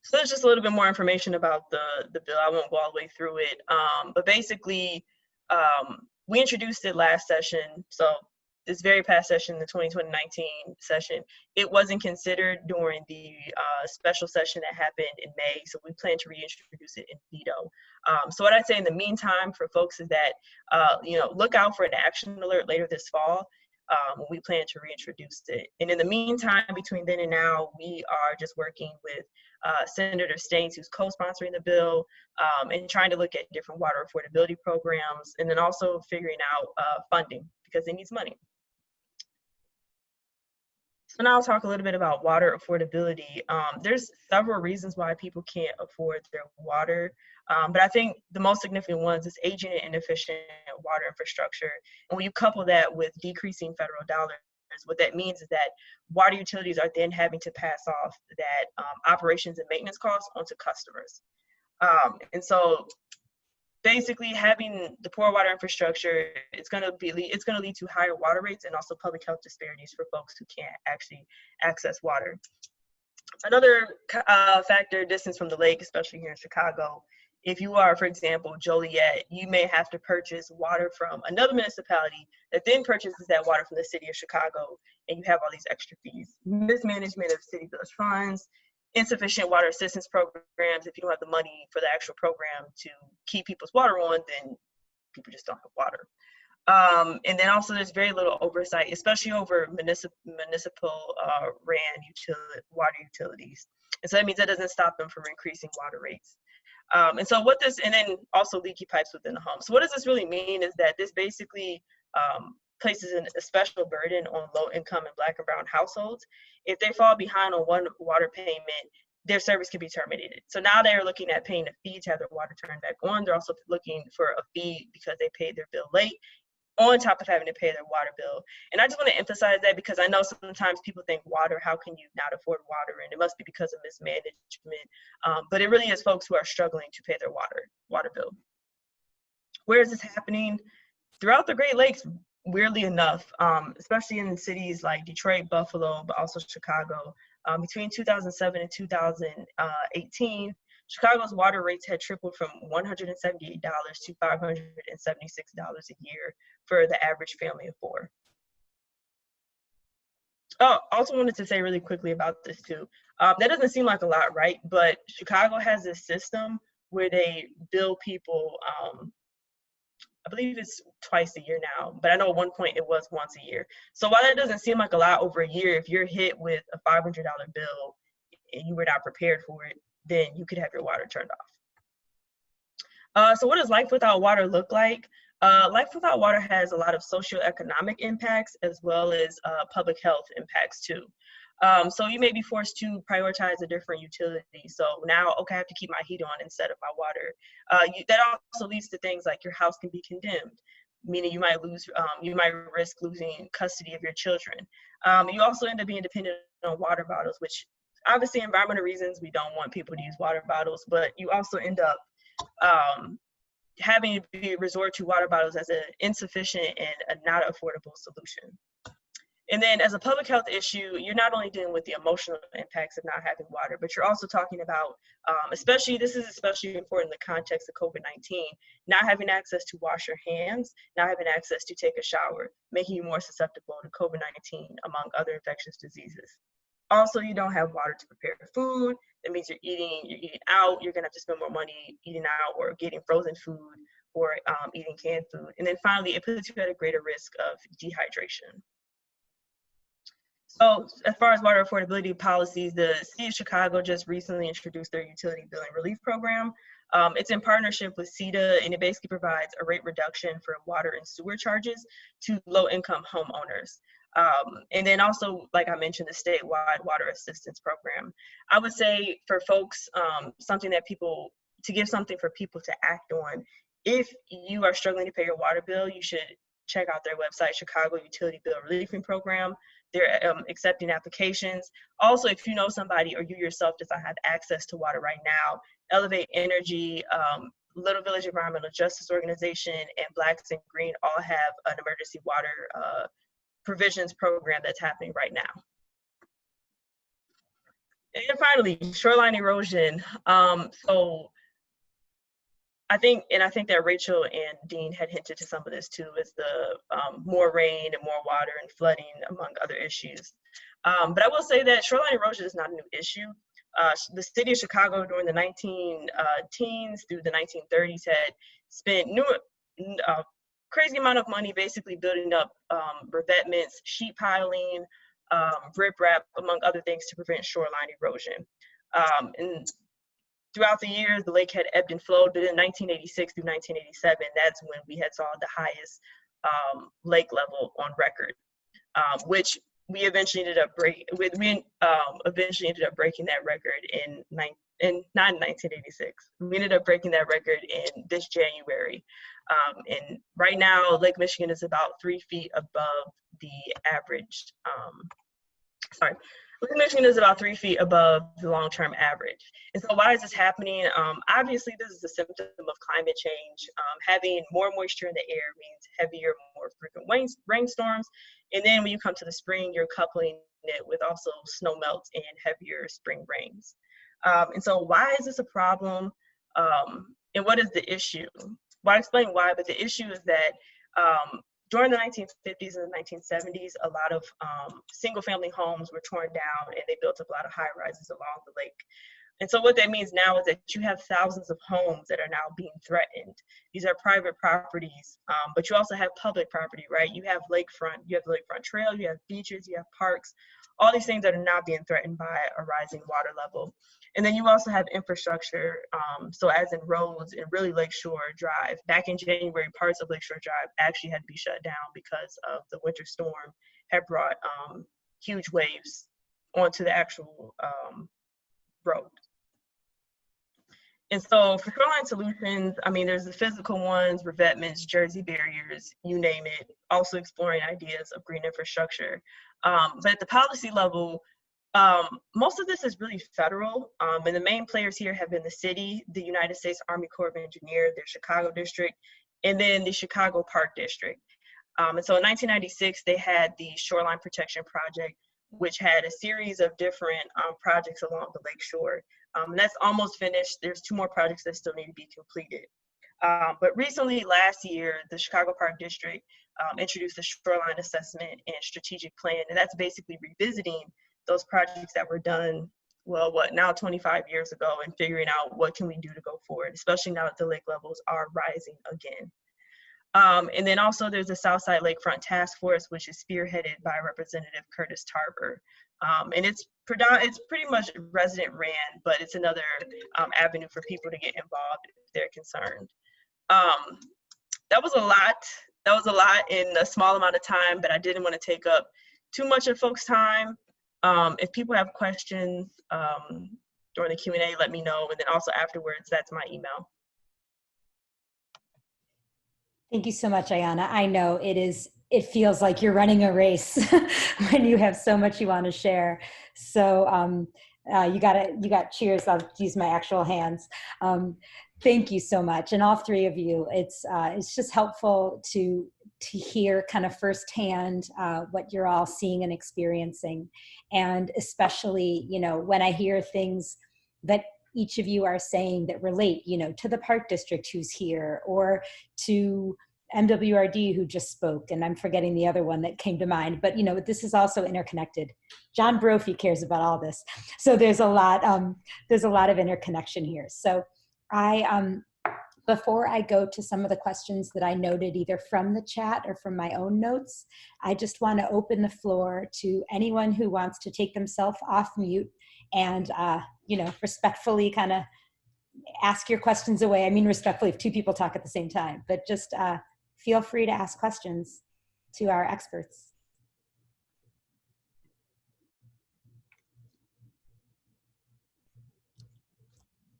So there's just a little bit more information about the bill. I won't go all the way through it. But basically, we introduced it last session. So this very past session, the 2019 session, it wasn't considered during the special session that happened in May. So we plan to reintroduce it in veto. So what I'd say in the meantime for folks is that, look out for an action alert later this fall when we plan to reintroduce it. And in the meantime, between then and now, we are just working with Senator Staines, who's co-sponsoring the bill, and trying to look at different water affordability programs, and then also figuring out funding because it needs money. So now I'll talk a little bit about water affordability. There's several reasons why people can't afford their water, but I think the most significant ones is aging and inefficient water infrastructure. And when you couple that with decreasing federal dollars, what that means is that water utilities are then having to pass off that operations and maintenance costs onto customers. And so basically having the poor water infrastructure, it's going to lead to higher water rates and also public health disparities for folks who can't actually access water. Another factor, distance from the lake, especially here in Chicago. If you are, for example, Joliet, you may have to purchase water from another municipality that then purchases that water from the city of Chicago, and you have all these extra fees. Mismanagement of city village funds, insufficient water assistance programs. If you don't have the money for the actual program to keep people's water on, then people just don't have water. And then also there's very little oversight, especially over municipal ran water utilities. And so that means that doesn't stop them from increasing water rates. And so and then also leaky pipes within the home. So what does this really mean is that this basically places a special burden on low income and Black and brown households. If they fall behind on one water payment, their service can be terminated. So now they're looking at paying a fee to have their water turned back on. They're also looking for a fee because they paid their bill late, on top of having to pay their water bill. And I just want to emphasize that because I know sometimes people think water, how can you not afford water? And it must be because of mismanagement. But it really is folks who are struggling to pay their water bill. Where is this happening? Throughout the Great Lakes, weirdly enough, especially in cities like Detroit, Buffalo, but also Chicago. Between 2007 and 2018, Chicago's water rates had tripled from $178 to $576 a year for the average family of 4. Oh, also wanted to say really quickly about this too. That doesn't seem like a lot, right? But Chicago has this system where they bill people, I believe it's twice a year now, but I know at one point it was once a year. So while that doesn't seem like a lot over a year, if you're hit with a $500 bill and you were not prepared for it, then you could have your water turned off. So what does life without water look like? Life without water has a lot of socioeconomic impacts as well as public health impacts too. So you may be forced to prioritize a different utility. So now, okay, I have to keep my heat on instead of my water. That also leads to things like your house can be condemned, meaning you might risk losing custody of your children. You also end up being dependent on water bottles, which obviously environmental reasons, we don't want people to use water bottles, but you also end up having to resort to water bottles as an insufficient and a not affordable solution. And then as a public health issue, you're not only dealing with the emotional impacts of not having water, but you're also talking about, this is especially important in the context of COVID-19, not having access to wash your hands, not having access to take a shower, making you more susceptible to COVID-19, among other infectious diseases. Also, you don't have water to prepare food. That means you're eating out. You're gonna have to spend more money eating out or getting frozen food or eating canned food. And then finally, it puts you at a greater risk of dehydration. So as far as water affordability policies, the city of Chicago just recently introduced their utility billing relief program. It's in partnership with CETA, and it basically provides a rate reduction for water and sewer charges to low-income homeowners. And then also, like I mentioned, the statewide water assistance program. I would say for folks, to give something for people to act on. If you are struggling to pay your water bill, you should check out their website, Chicago Utility Bill Reliefing Program. They're accepting applications. Also, if you know somebody or you yourself does not have access to water right now, Elevate Energy, Little Village Environmental Justice Organization, and Blacks in Green all have an emergency water provisions program that's happening right now. And then finally, shoreline erosion. So I think that Rachel and Dean had hinted to some of this too, is the more rain and more water and flooding, among other issues. But I will say that shoreline erosion is not a new issue. The city of Chicago during the 19-teens through the 1930s had spent crazy amount of money basically building up revetments, sheet piling, riprap, among other things, to prevent shoreline erosion. And throughout the years, the lake had ebbed and flowed, but in 1986 through 1987, that's when we had saw the highest lake level on record, which we eventually ended up breaking that record not in 1986. We ended up breaking that record in this January. And right now, Lake Michigan is about 3 feet above the average. Lake Michigan is about 3 feet above the long-term average. And so why is this happening? Obviously, this is a symptom of climate change. Having more moisture in the air means heavier, more frequent rainstorms. And then when you come to the spring, you're coupling it with also snow melts and heavier spring rains. And so why is this a problem? And what is the issue? Well, I'll explain why, but the issue is that during the 1950s and the 1970s, a lot of single-family homes were torn down and they built up a lot of high-rises along the lake. And so what that means now is that you have thousands of homes that are now being threatened. These are private properties, but you also have public property, right? You have lakefront, you have the lakefront trail, you have beaches, you have parks, all these things that are now being threatened by a rising water level. And then you also have infrastructure, so as in roads and really Lakeshore Drive. Back in January, parts of Lakeshore Drive actually had to be shut down because of the winter storm had brought huge waves onto the actual road. And so for shoreline solutions, I mean, there's the physical ones, revetments, jersey barriers, you name it, also exploring ideas of green infrastructure. But at the policy level, most of this is really federal, and the main players here have been the city, the United States Army Corps of Engineers, their Chicago district, and then the Chicago Park District. And so in 1996, they had the Shoreline Protection Project, which had a series of different projects along the lakeshore. That's almost finished. There's 2 more projects that still need to be completed. But recently, last year, the Chicago Park District introduced a shoreline assessment and strategic plan, and that's basically revisiting those projects that were done now 25 years ago, and figuring out what can we do to go forward, especially now that the lake levels are rising again. And then also there's the Southside Lakefront Task Force, which is spearheaded by Representative Curtis Tarver. And it's pretty much resident ran, but it's another avenue for people to get involved if they're concerned. That was a lot. That was a lot in a small amount of time, but I didn't want to take up too much of folks' time. If people have questions during the Q&A, let me know. And then also afterwards, that's my email.
Thank you so much, Iyana. I know it feels like you're running a race when you have so much you want to share. So you got cheers. I'll use my actual hands. Thank you so much. And all three of you, it's just helpful to hear kind of firsthand what you're all seeing and experiencing. And especially, when I hear things that each of you are saying that relate, to the Park District who's here, or to MWRD who just spoke, and I'm forgetting the other one that came to mind, but this is also interconnected. John Brophy cares about all this. So there's a lot of interconnection here. So before I go to some of the questions that I noted either from the chat or from my own notes, I just want to open the floor to anyone who wants to take themselves off mute and, respectfully kind of ask your questions away. I mean, respectfully if two people talk at the same time, but just feel free to ask questions to our experts.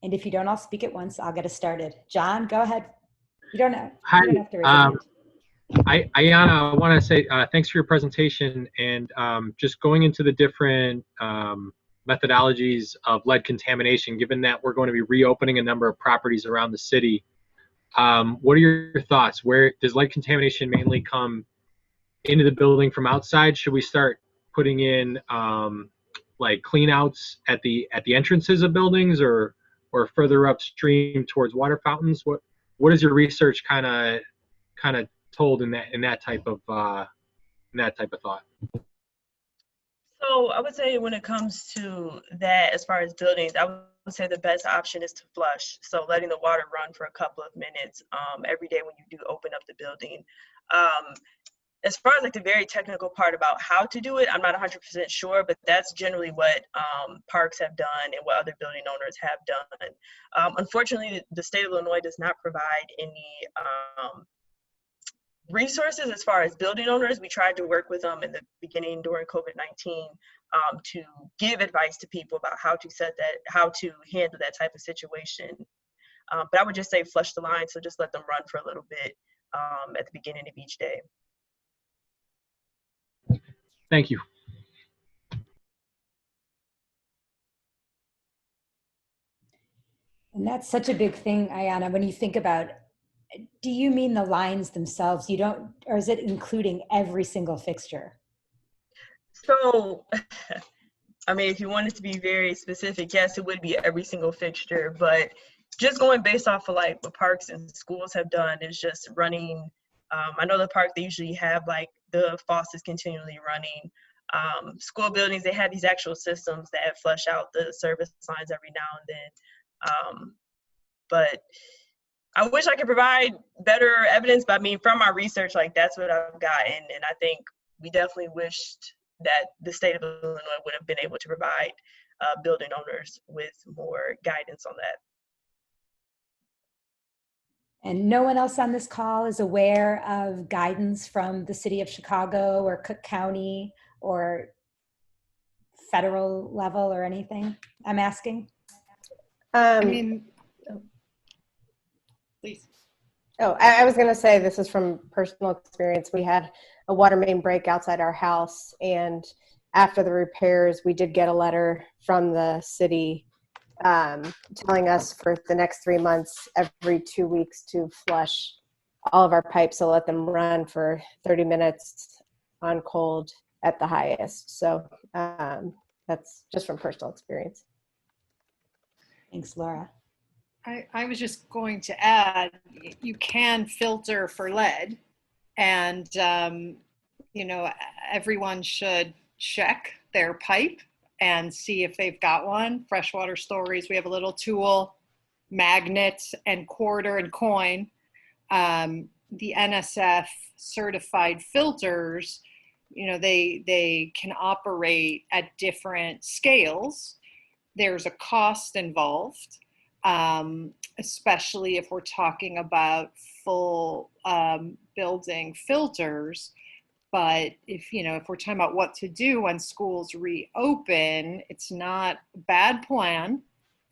And if you don't all speak at once, I'll get us started. John, go ahead. You don't have to raise your hand.
Iyana, I want to say thanks for your presentation, and just going into the different methodologies of lead contamination, given that we're going to be reopening a number of properties around the city. What are your thoughts? Where does lead contamination mainly come into the building from outside? Should we start putting in like clean outs at the entrances of buildings, or further upstream towards water fountains? What is your research kind of told in that type of thought?
So I would say when it comes to that, as far as buildings, I would say the best option is to flush. So letting the water run for a couple of minutes every day when you do open up the building. As far as like the very technical part about how to do it, I'm not 100% sure, but that's generally what parks have done and what other building owners have done. Unfortunately, the state of Illinois does not provide any resources as far as building owners. We tried to work with them in the beginning during COVID-19 to give advice to people about how to handle that type of situation. But I would just say flush the line, so just let them run for a little bit at the beginning of each day.
Thank you.
And that's such a big thing, Iyana, when you think about, do you mean the lines themselves? Or is it including every single fixture?
So, I mean, if you wanted to be very specific, yes, it would be every single fixture, but just going based off of like what parks and schools have done is just running. I know the park, they usually have like the faucets continually running. School buildings, they have these actual systems that flush out the service lines every now and then. But I wish I could provide better evidence, but I mean, from our research, like that's what I've gotten. And I think we definitely wished that the state of Illinois would have been able to provide building owners with more guidance on that.
And no one else on this call is aware of guidance from the city of Chicago or Cook County or federal level or anything? I'm asking.
I mean, please.
Oh, I was going to say, this is from personal experience. We had a water main break outside our house, and after the repairs, we did get a letter from the city telling us for the next 3 months, every 2 weeks, to flush all of our pipes, so let them run for 30 minutes on cold at the highest. So that's just from personal experience.
Thanks, Laura.
I was just going to add, you can filter for lead, and you know, everyone should check their pipe and see if they've got one. Freshwater Stories, we have a little tool, magnet and quarter and coin. The NSF certified filters, they can operate at different scales. There's a cost involved, especially if we're talking about full building filters. But if we're talking about what to do when schools reopen, it's not a bad plan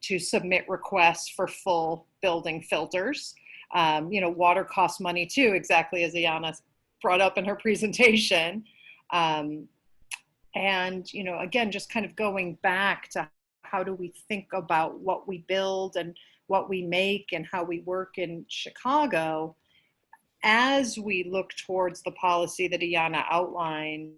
to submit requests for full building filters. Water costs money too, exactly as Iyana brought up in her presentation. And, again, just kind of going back to how do we think about what we build and what we make and how we work in Chicago as we look towards the policy that Iyana outlined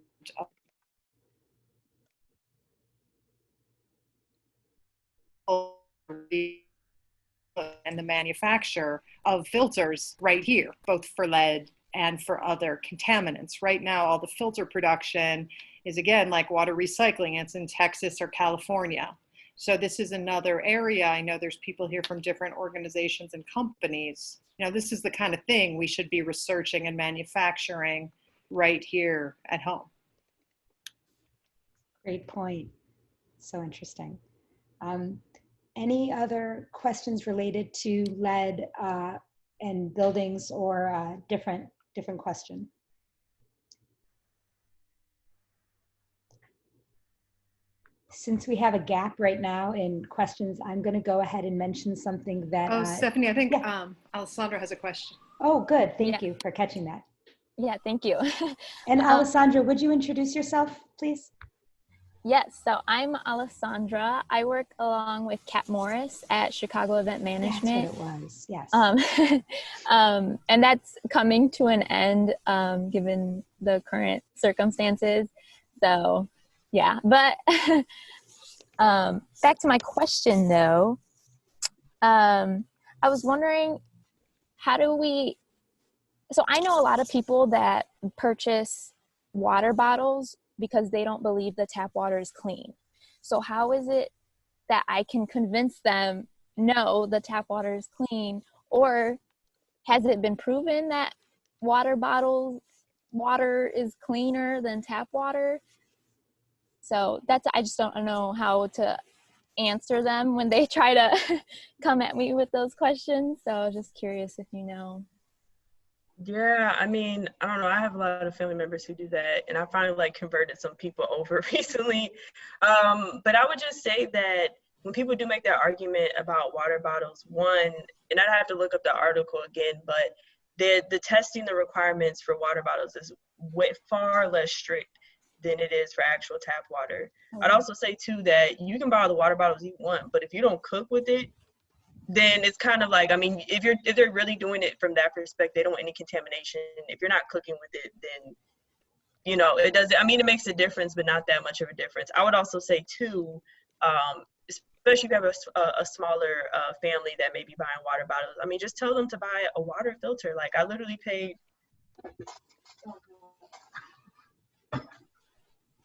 and the manufacture of filters right here, both for lead and for other contaminants. Right now, all the filter production is, again, like water recycling. It's in Texas or California. So this is another area. I know there's people here from different organizations and companies. This is the kind of thing we should be researching and manufacturing right here at home.
Great point. So interesting. Any other questions related to lead and buildings, or different question? Since we have a gap right now in questions, I'm going to go ahead and mention something that.
Stephanie, I think
yeah.
Alessandra has a question.
Oh, good. Thank you for catching that.
Yeah, thank you.
And Alessandra, would you introduce yourself, please?
Yes, so I'm Alessandra. I work along with Kat Morris at Chicago Event Management.
That's what it was, yes.
And that's coming to an end given the current circumstances. So, yeah, but back to my question though. I was wondering, so I know a lot of people that purchase water bottles because they don't believe the tap water is clean. So how is it that I can convince them, no, the tap water is clean? Or has it been proven that water bottle water is cleaner than tap water? So I just don't know how to answer them when they try to come at me with those questions. So I was just curious if you know.
Yeah, I mean, I don't know. I have a lot of family members who do that, and I finally converted some people over recently. But I would just say that when people do make that argument about water bottles, one, and I'd have to look up the article again, but the testing, the requirements for water bottles is far less strict than it is for actual tap water.
Okay.
I'd also say too that you can borrow the water bottles you want, but if you don't cook with it, then it's kind of like, I mean, if they're really doing it from that perspective, they don't want any contamination. If you're not cooking with it, then, it doesn't, I mean, it makes a difference, but not that much of a difference. I would also say too, especially if you have a smaller family that may be buying water bottles, I mean, just tell them to buy a water filter. Like I literally paid,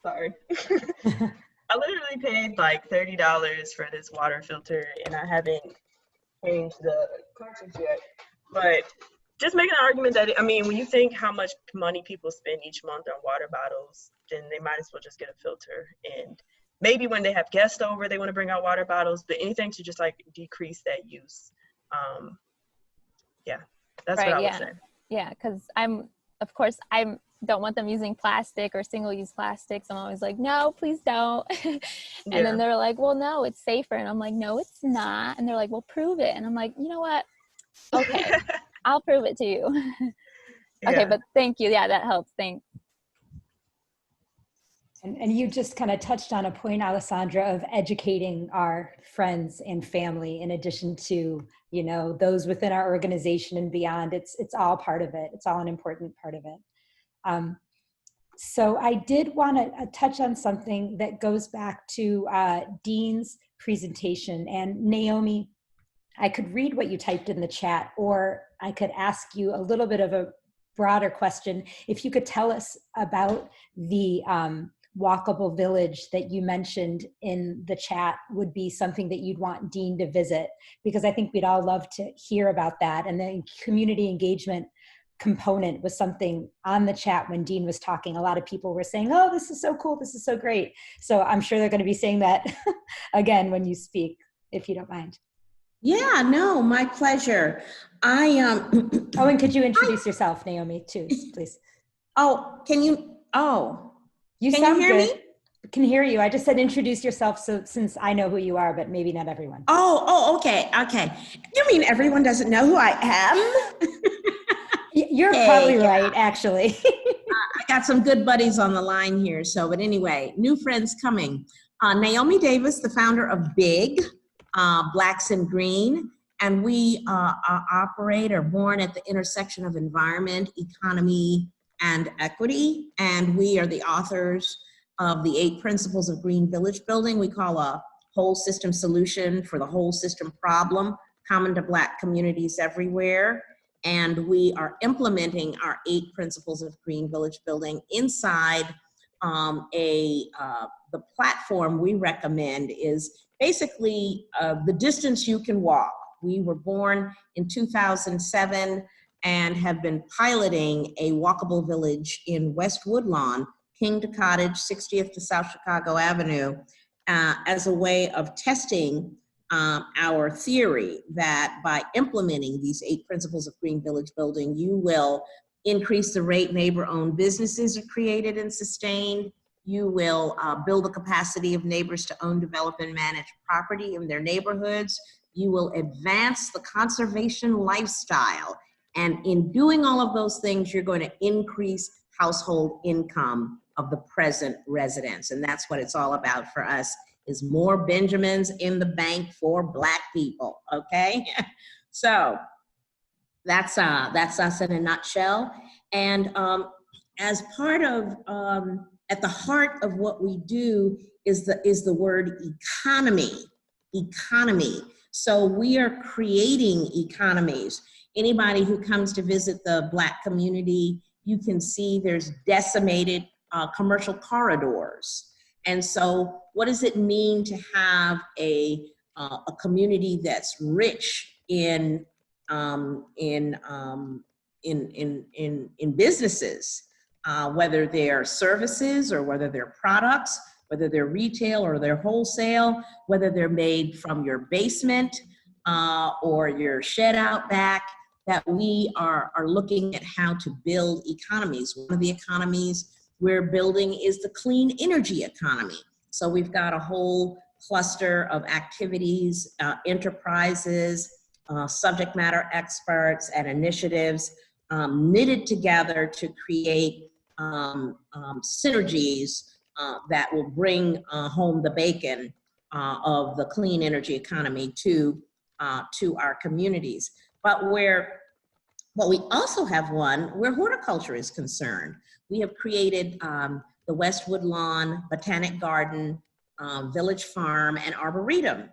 sorry. I literally paid like $30 for this water filter, and I haven't changed the cartridge yet. But just making an argument that, I mean, when you think how much money people spend each month on water bottles, then they might as well just get a filter. And maybe when they have guests over, they want to bring out water bottles, but anything to just decrease that use. Yeah, that's right, what I would say.
Yeah, because I don't want them using plastic or single-use plastics. I'm always like, no, please don't. And then they're like, well, no, it's safer. And I'm like, no, it's not. And they're like, well, prove it. And I'm like, you know what? Okay, I'll prove it to you. Okay, but thank you. Yeah, that helps. Thanks.
And you just kind of touched on a point, Alessandra, of educating our friends and family in addition to, those within our organization and beyond. It's all part of it. It's all an important part of it. So I did want to touch on something that goes back to Dean's presentation. And Naomi, I could read what you typed in the chat, or I could ask you a little bit of a broader question. If you could tell us about the walkable village that you mentioned in the chat would be something that you'd want Dean to visit, because I think we'd all love to hear about that. And the community engagement component was something on the chat when Dean was talking. A lot of people were saying, oh, this is so cool, this is so great. So I'm sure they're going to be saying that again when you speak, if you don't mind.
Yeah, no, my pleasure. Oh,
and could you introduce yourself, Naomi, too, please?
Oh, can you? Oh,
you
can
sound
you hear
good.
me?
Can hear you. I just said introduce yourself, so since I know who you are, but maybe not everyone.
Okay. You mean everyone doesn't know who I am?
You're probably right, actually.
I got some good buddies on the line here. So, but anyway, new friends coming. Naomi Davis, the founder of BIG, Blacks in Green, and we operate or born at the intersection of environment, economy, and equity. And we are the authors of the 8 principles of green village building. We call a whole system solution for the whole system problem, common to Black communities everywhere. And we are implementing our 8 principles of green village building inside the platform we recommend is basically the distance you can walk. We were born in 2007 and have been piloting a walkable village in West Woodlawn, King to Cottage, 60th to South Chicago Avenue, as a way of testing our theory that by implementing these 8 principles of green village building, you will increase the rate neighbor-owned businesses are created and sustained. You will build the capacity of neighbors to own, develop, and manage property in their neighborhoods. You will advance the conservation lifestyle. And in doing all of those things, you're going to increase household income of the present residents. And that's what it's all about for us, is more Benjamins in the bank for Black people, okay? So that's us in a nutshell. And as part of, at the heart of what we do is the word economy. So we are creating economies. Anybody who comes to visit the Black community, you can see there's decimated commercial corridors. And so what does it mean to have a community that's rich in businesses, whether they're services or whether they're products, whether they're retail or they're wholesale, whether they're made from your basement or your shed out back, that we are looking at how to build economies. One of the economies we're building is the clean energy economy. So we've got a whole cluster of activities, enterprises, subject matter experts, and initiatives knitted together to create synergies that will bring home the bacon of the clean energy economy to our communities. But we also have one where horticulture is concerned. We have created the West Woodlawn Botanic Garden, Village Farm, and Arboretum.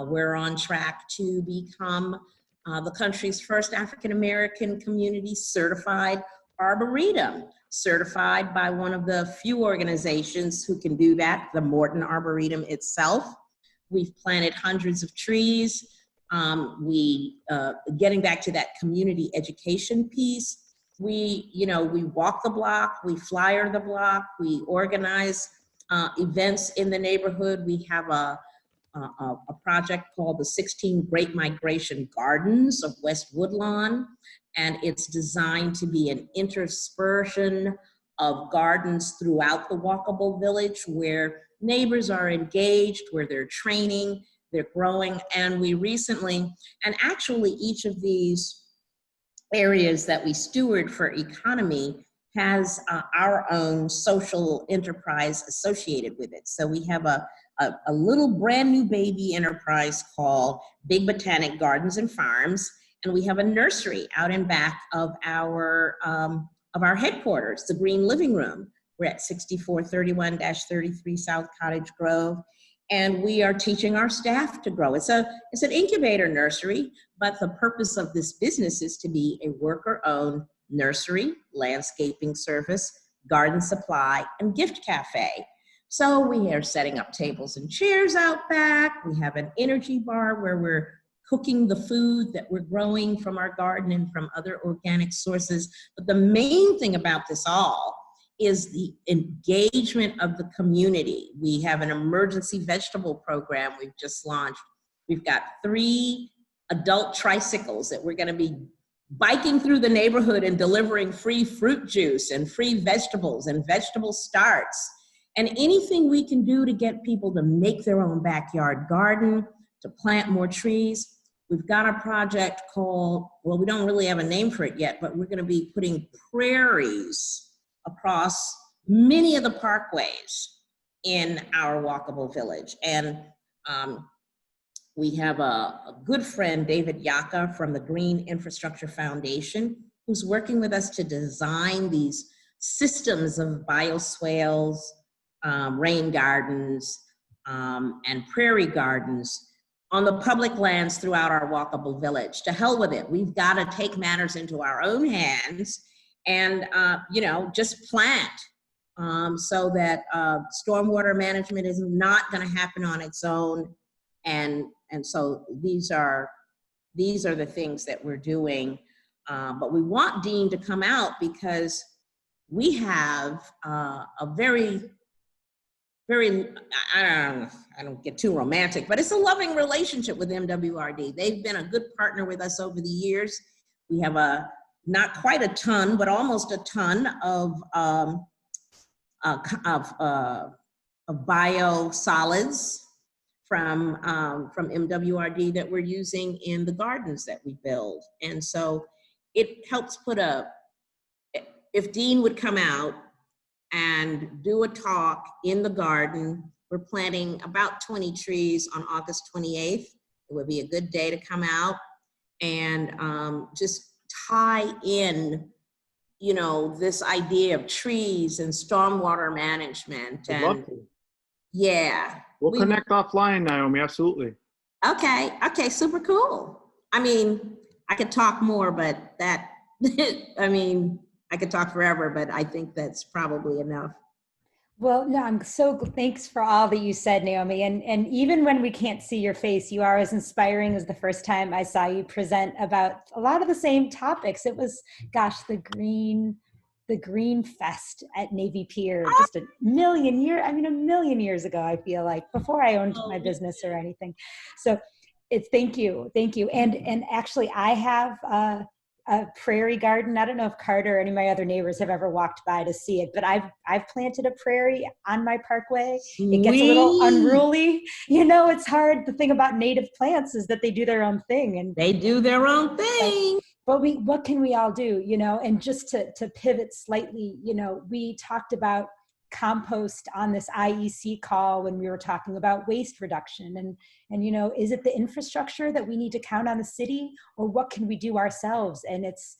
We're on track to become the country's first African-American community certified arboretum, certified by one of the few organizations who can do that, the Mwrd Arboretum itself. We've planted hundreds of trees. Getting back to that community education piece, we walk the block, we flyer the block, we organize events in the neighborhood. We have a project called the 16 Great Migration Gardens of West Woodlawn, and it's designed to be an interspersion of gardens throughout the walkable village where neighbors are engaged, where they're training, they're growing. And we recently, and actually each of these areas that we steward for economy has our own social enterprise associated with it. So we have a little brand new baby enterprise called Big Botanic Gardens and Farms, and we have a nursery out in back of our headquarters, the Green Living Room. We're at 6431-33 South Cottage Grove, and we are teaching our staff to grow. It's an incubator nursery, but the purpose of this business is to be a worker-owned nursery, landscaping service, garden supply, and gift cafe. So we are setting up tables and chairs out back. We have an energy bar where we're cooking the food that we're growing from our garden and from other organic sources. But the main thing about this all is the engagement of the community. We have an emergency vegetable program we've just launched. We've got 3 adult tricycles that we're gonna be biking through the neighborhood and delivering free fruit juice and free vegetables and vegetable starts. And anything we can do to get people to make their own backyard garden, to plant more trees. We've got a project called, well, we don't really have a name for it yet, but we're gonna be putting prairies across many of the parkways in our walkable village. And we have a good friend, David Yaka from the Green Infrastructure Foundation, who's working with us to design these systems of bioswales, rain gardens, and prairie gardens on the public lands throughout our walkable village. To hell with it. We've got to take matters into our own hands and, you know, just plant so that stormwater management is not going to happen on its own. And so these are the things that we're doing. But we want Dean to come out because we have a very, I don't get too romantic, but it's a loving relationship with MWRD. They've been a good partner with us over the years. We have not quite a ton, but almost a ton of biosolids from MWRD that we're using in the gardens that we build. And so it helps if Dean would come out and do a talk in the garden. We're planting about 20 trees on August 28th. It would be a good day to come out and just tie in, you know, this idea of trees and stormwater management.
I'd love to.
Yeah.
We'll connect offline, Naomi, absolutely.
Okay, super cool. I mean, I could talk more, but that, I mean, I could talk forever, but I think that's probably enough.
Well, no, thanks for all that you said, Naomi. And even when we can't see your face, you are as inspiring as the first time I saw you present about a lot of the same topics. It was, gosh, the Green Fest at Navy Pier, just a million years ago, I feel like, before I owned my business or anything. So thank you. And actually I have a prairie garden. I don't know if Carter or any of my other neighbors have ever walked by to see it, but I've planted a prairie on my parkway. It gets a little unruly. You know, it's hard. The thing about native plants is that they do their own thing. And
they do their own thing.
But what can we all do, you know? And just to pivot slightly, you know, we talked about compost on this IEC call when we were talking about waste reduction. And you know, is it the infrastructure that we need to count on the city, or what can we do ourselves? And it's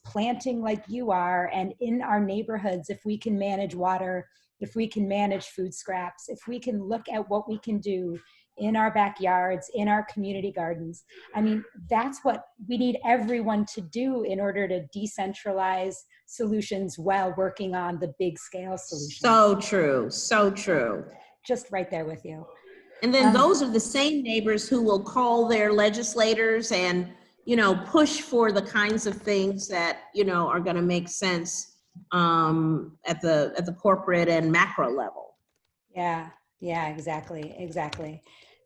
planting like you are, and in our neighborhoods, if we can manage water, if we can manage food scraps, if we can look at what we can do in our backyards, in our community gardens. I mean, that's what we need everyone to do in order to decentralize solutions while working on the big scale solutions.
So true, so true.
Just right there with you.
And then those are the same neighbors who will call their legislators and, you know, push for the kinds of things that, you know, are going to make sense at the corporate and macro level.
Yeah, exactly.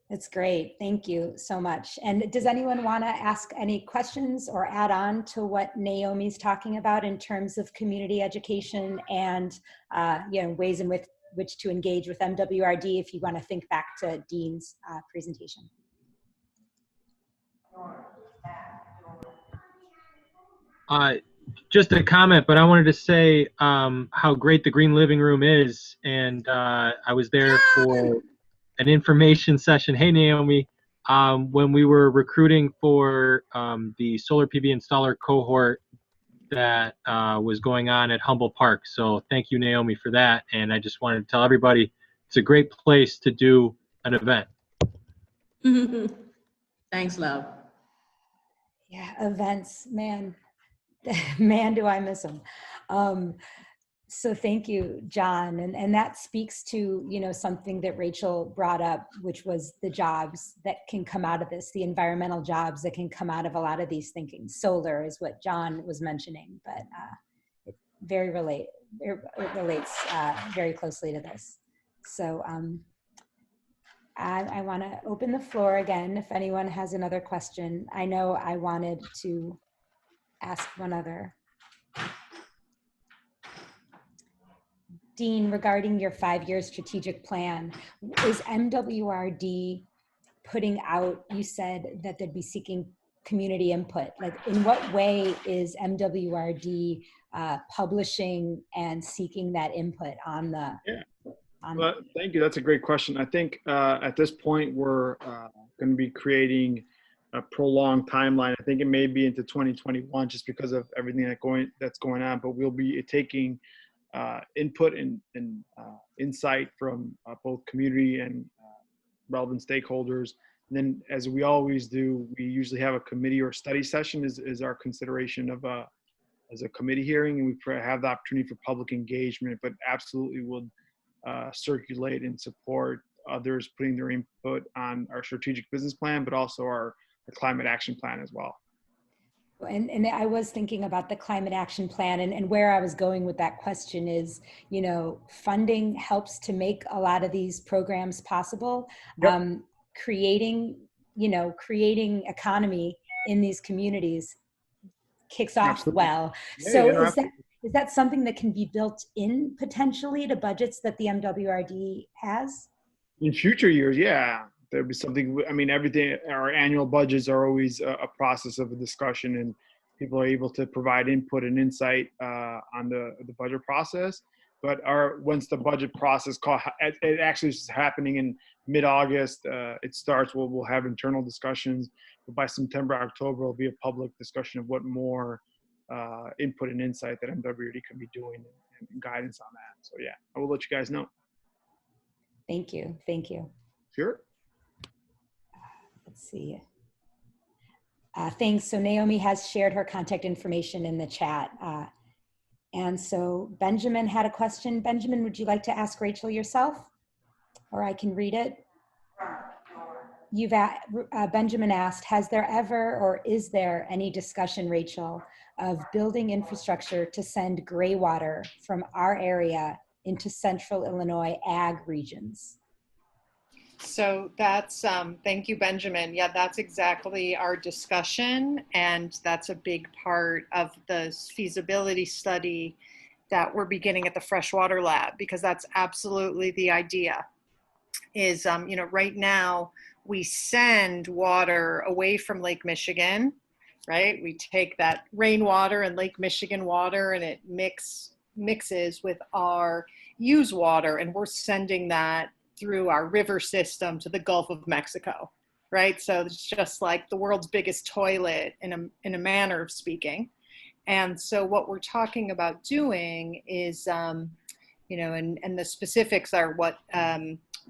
That's great. Thank you so much. And does anyone want to ask any questions or add on to what Naomi's talking about in terms of community education and you know, ways in which to engage with MWRD, if you want to think back to Dean's presentation?
Just a comment, but I wanted to say how great the Green Living Room is. And I was there for an information session. Hey, Naomi, when we were recruiting for the solar PV installer cohort that was going on at Humboldt Park. So thank you, Naomi, for that. And I just wanted to tell everybody it's a great place to do an event.
Thanks, love.
Yeah, events, man. Man, do I miss them. So thank you, John. And that speaks to, you know, something that Rachel brought up, which was the jobs that can come out of this, the environmental jobs that can come out of a lot of these thinking. Solar is what John was mentioning, but it relates very closely to this. So I want to open the floor again if anyone has another question. I know I wanted to ask one other. Dean, regarding your 5-year strategic plan, is MWRD putting out, you said that they'd be seeking community input. Like, in what way is MWRD publishing and seeking that input on the?
Yeah. Well, thank you. That's a great question. I think at this point, we're going to be creating a prolonged timeline. I think it may be into 2021 just because of everything that's going on, but we'll be taking input and insight from both community and relevant stakeholders. And then, as we always do, we usually have a committee or study session is our consideration of as a committee hearing, and we have the opportunity for public engagement, but absolutely will circulate and support others putting their input on our strategic business plan, but also our climate action plan as well.
And I was thinking about the climate action plan, and where I was going with that question is, you know, funding helps to make a lot of these programs possible. Yep. Creating economy in these communities kicks off
Absolutely.
well.
Yeah,
so is that something that can be built in potentially to budgets that the MWRD has?
In future years, yeah. There'd be something, I mean, everything, our annual budgets are always a process of a discussion, and people are able to provide input and insight on the budget process. But once the budget process, it actually is happening in mid-August, it starts, we'll have internal discussions. But by September, October, it'll be a public discussion of what more input and insight that MWRD can be doing and guidance on that. So yeah, I will let you guys know.
Thank you. Thank you.
Sure.
Let's see. Thanks. So Naomi has shared her contact information in the chat. And so Benjamin had a question. Benjamin, would you like to ask Rachel yourself? Or I can read it. Benjamin asked, has there ever or is there any discussion, Rachel, of building infrastructure to send gray water from our area into central Illinois ag regions?
So that's, thank you, Benjamin. Yeah, that's exactly our discussion. And that's a big part of the feasibility study that we're beginning at the Freshwater Lab, because that's absolutely the idea is, right now we send water away from Lake Michigan, right? We take that rainwater and Lake Michigan water and it mixes with our used water, and we're sending that through our river system to the Gulf of Mexico, right? So it's just like the world's biggest toilet in a manner of speaking. And so what we're talking about doing is, and the specifics are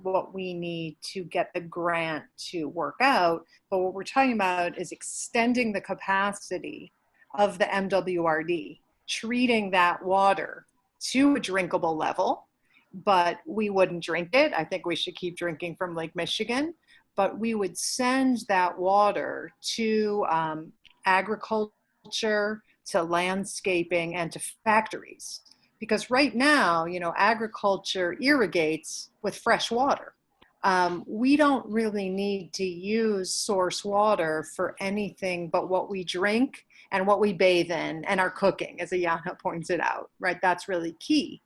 what we need to get the grant to work out. But what we're talking about is extending the capacity of the MWRD, treating that water to a drinkable level, but we wouldn't drink it. I think we should keep drinking from Lake Michigan, but we would send that water to agriculture, to landscaping, and to factories. Because right now, agriculture irrigates with fresh water. We don't really need to use source water for anything but what we drink and what we bathe in and our cooking, as Iyana pointed out, right? That's really key.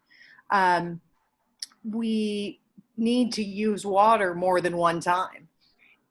We need to use water more than one time.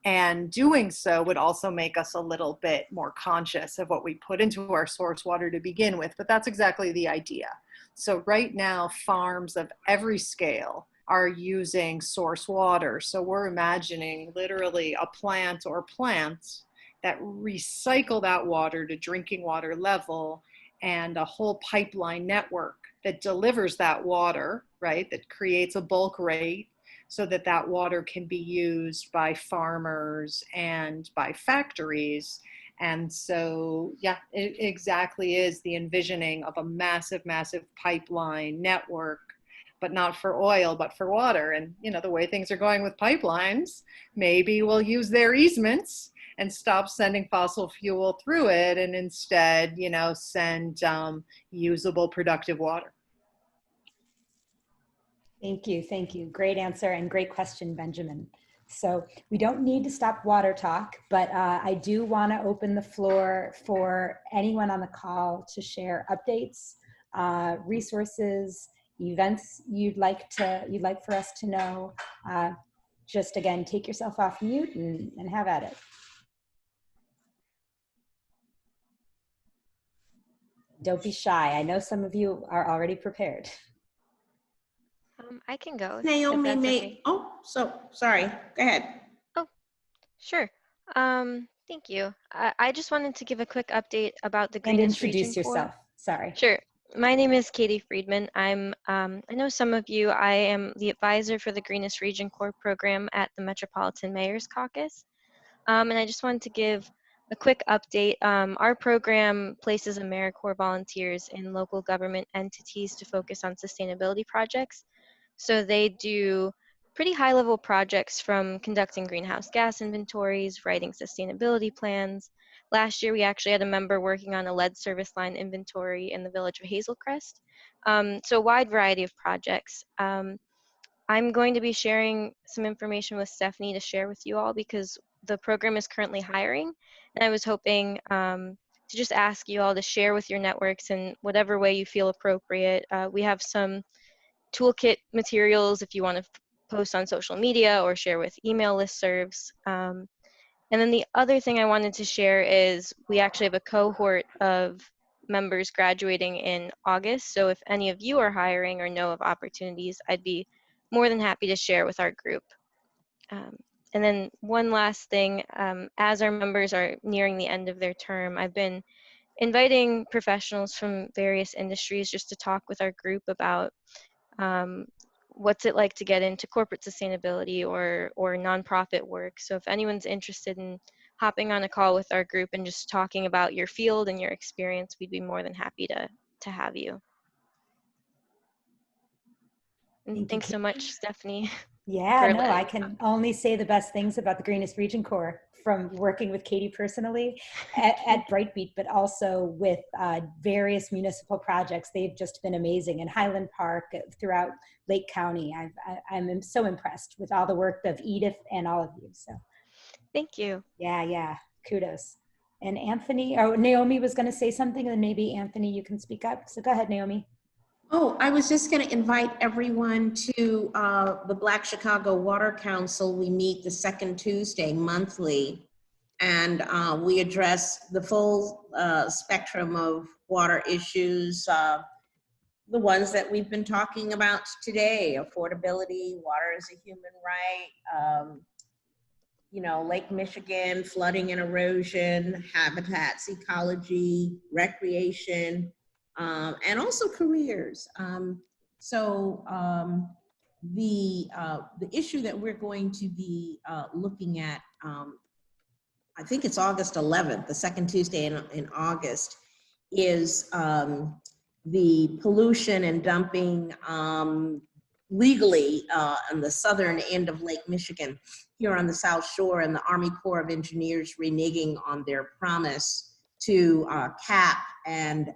And doing so would also make us a little bit more conscious of what we put into our source water to begin with, but that's exactly the idea. So right now, farms of every scale are using source water. So we're imagining literally a plant or plants that recycle that water to drinking water level, and a whole pipeline network that delivers that water, right, that creates a bulk rate so that that water can be used by farmers and by factories. And so, yeah, it exactly is the envisioning of a massive, massive pipeline network, but not for oil, but for water. And, you know, the way things are going with pipelines, maybe we'll use their easements and stop sending fossil fuel through it and instead, you know, send usable, productive water.
Thank you. Thank you. Great answer and great question, Benjamin. So we don't need to stop water talk, but I do want to open the floor for anyone on the call to share updates, resources, events you'd like for us to know. Just again, take yourself off mute and have at it. Don't be shy. I know some of you are already prepared.
I can go.
Naomi may,
okay.
oh, so sorry, go ahead.
Oh, sure. Thank you. I just wanted to give a quick update about the
And
Greenest Region
introduce yourself. Sorry.
Sure. My name is Katie Friedman. I know some of you. I am the advisor for the Greenest Region Corps program at the Metropolitan Mayor's Caucus. And I just wanted to give a quick update. Our program places AmeriCorps volunteers in local government entities to focus on sustainability projects. So they do pretty high level projects from conducting greenhouse gas inventories, writing sustainability plans. Last year, we actually had a member working on a lead service line inventory in the village of Hazelcrest. So a wide variety of projects. I'm going to be sharing some information with Stephanie to share with you all because the program is currently hiring. And I was hoping to just ask you all to share with your networks in whatever way you feel appropriate. We have some toolkit materials if you want to post on social media or share with email listservs. And then the other thing I wanted to share is we actually have a cohort of members graduating in August. So if any of you are hiring or know of opportunities, I'd be more than happy to share with our group. And then one last thing, as our members are nearing the end of their term, I've been inviting professionals from various industries just to talk with our group about what's it like to get into corporate sustainability or nonprofit work. So if anyone's interested in hopping on a call with our group and just talking about your field and your experience, we'd be more than happy to have you. And thanks so much, Stephanie.
Yeah, no, I can only say the best things about the Greenest Region Corps from working with Katie personally at Brightbeat, but also with various municipal projects. They've just been amazing in Highland Park, throughout Lake County. I'm so impressed with all the work of Edith and all of you. So,
thank you.
Yeah, kudos. And Anthony, oh, Naomi was going to say something, and maybe Anthony, you can speak up. So go ahead, Naomi.
Oh, I was just going to invite everyone to the Black Chicago Water Council. We meet the second Tuesday monthly, and we address the full spectrum of water issues, the ones that we've been talking about today: affordability, water as a human right, you know, Lake Michigan, flooding and erosion, habitats, ecology, recreation, and also careers. The issue that we're going to be looking at, I think it's August 11th, the second Tuesday in August, is the pollution and dumping legally on the southern end of Lake Michigan, here on the South Shore, and the Army Corps of Engineers reneging on their promise to cap and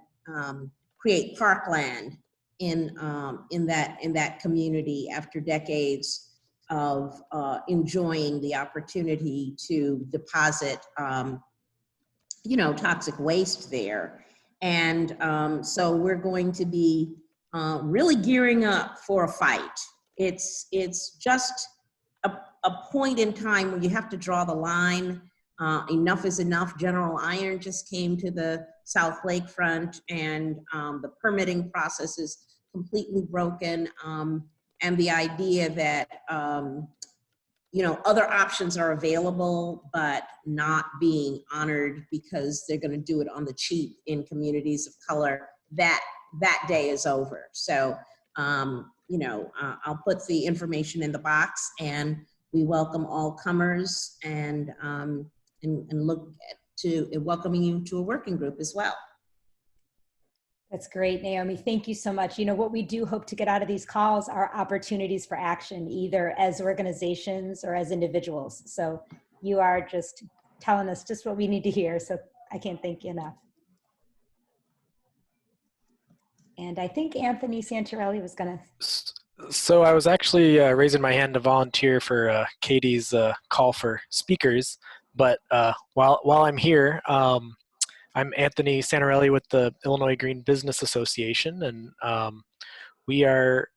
create parkland in that community after decades of enjoying the opportunity to deposit you know, toxic waste there. And so we're going to be really gearing up for a fight. It's just a point in time where you have to draw the line. Enough is enough. General Iron just came to the South Lakefront, and the permitting process is completely broken. And the idea that you know, other options are available, but not being honored because they're going to do it on the cheap in communities of color, that day is over. So, you know, I'll put the information in the box, and we welcome all comers and look to welcoming you to a working group as well.
That's great, Naomi. Thank you so much. You know, what we do hope to get out of these calls are opportunities for action, either as organizations or as individuals. So you are just telling us just what we need to hear. So I can't thank you enough. And I think Anthony Santarelli was going to.
So I was actually raising my hand to volunteer for Katie's call for speakers. But while I'm here, I'm Anthony Santarelli with the Illinois Green Business Association, and we are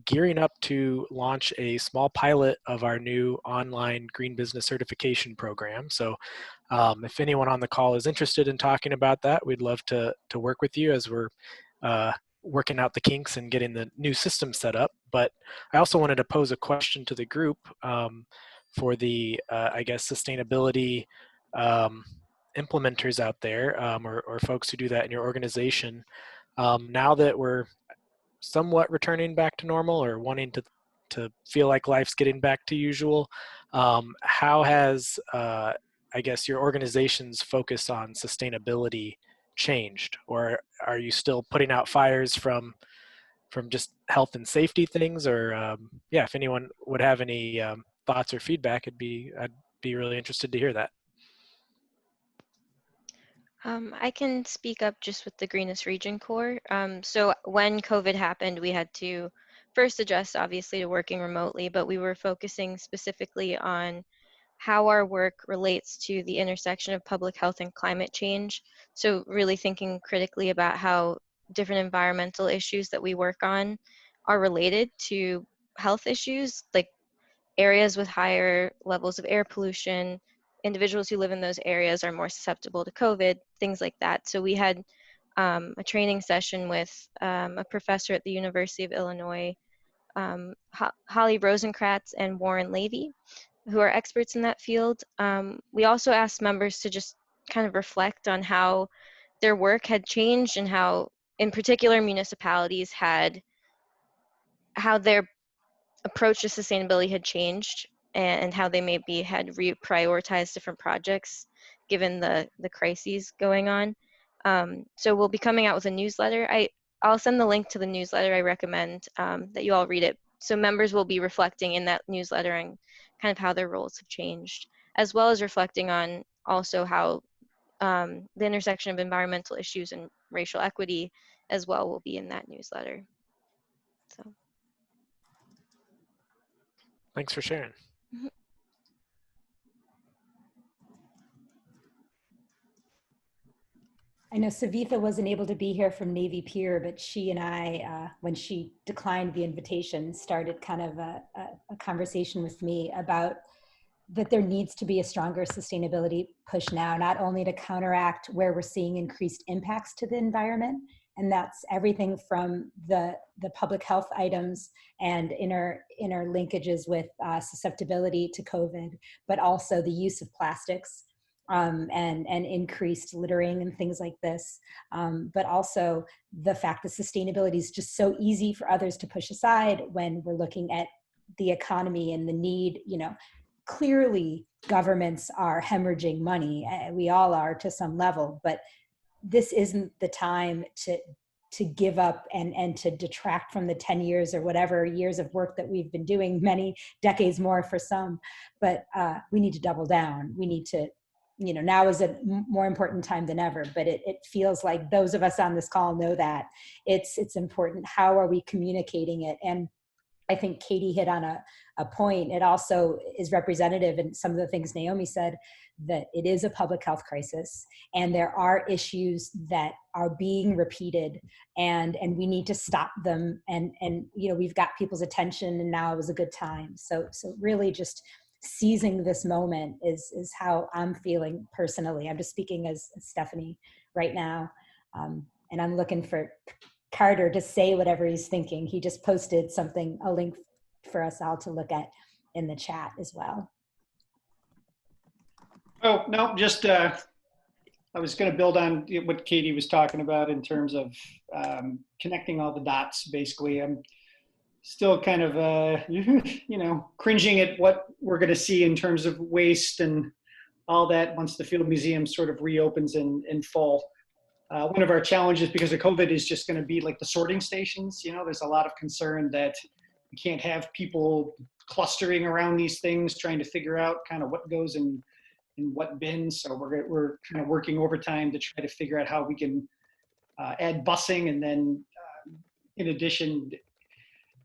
gearing up to launch a small pilot of our new online green business certification program. So if anyone on the call is interested in talking about that, we'd love to work with you as we're working out the kinks and getting the new system set up. But I also wanted to pose a question to the group for the, I guess, sustainability implementers out there, or folks who do that in your organization. Now that we're somewhat returning back to normal or wanting to feel like life's getting back to usual, how has, I guess, your organization's focus on sustainability changed? Or are you still putting out fires from just health and safety things? Or yeah, if anyone would have any thoughts or feedback, I'd be really interested to hear that.
I can speak up just with the Greenest Region Corps. So when COVID happened, we had to first adjust, obviously, to working remotely, but we were focusing specifically on how our work relates to the intersection of public health and climate change. So really thinking critically about how different environmental issues that we work on are related to health issues, like areas with higher levels of air pollution. Individuals who live in those areas are more susceptible to COVID, things like that. So we had a training session with a professor at the University of Illinois, Holly Rosenkratz and Warren Levy, who are experts in that field. We also asked members to just kind of reflect on how their work had changed and how, in particular, municipalities how their approach to sustainability had changed and how they maybe had reprioritized different projects given the crises going on. So we'll be coming out with a newsletter. I'll send the link to the newsletter. I recommend that you all read it. So members will be reflecting in that newsletter and kind of how their roles have changed, as well as reflecting on also how the intersection of environmental issues and racial equity as well will be in that newsletter. So.
Thanks for sharing.
Mm-hmm.
I know Savitha wasn't able to be here from Navy Pier, but she and I, when she declined the invitation, started kind of a conversation with me about that there needs to be a stronger sustainability push now, not only to counteract where we're seeing increased impacts to the environment, and that's everything from the public health items and inner linkages with susceptibility to COVID, but also the use of plastics and increased littering and things like this. But also the fact that sustainability is just so easy for others to push aside when we're looking at the economy and the need, you know, clearly governments are hemorrhaging money. We all are to some level, but this isn't the time to give up and to detract from the 10 years or whatever years of work that we've been doing, many decades more for some, but we need to double down. We need to, you know, now is a more important time than ever, but it feels like those of us on this call know that it's important. How are we communicating it? And I think Katie hit on a point. It also is representative in some of the things Naomi said, that it is a public health crisis and there are issues that are being repeated and we need to stop them. And you know, we've got people's attention and now is a good time. So really just seizing this moment is how I'm feeling personally. I'm just speaking as Stephanie right now. And I'm looking for Carter to say whatever he's thinking. He just posted something, a link for us all to look at in the chat as well.
Oh, no, just I was going to build on what Katie was talking about in terms of connecting all the dots. Basically, I'm still kind of, you know, cringing at what we're going to see in terms of waste and all that once the Field Museum sort of reopens in full. One of our challenges because of COVID is just going to be like the sorting stations. You know, there's a lot of concern that we can't have people clustering around these things, trying to figure out kind of what goes in what bins. So we're kind of working overtime to try to figure out how we can add busing, and then in addition,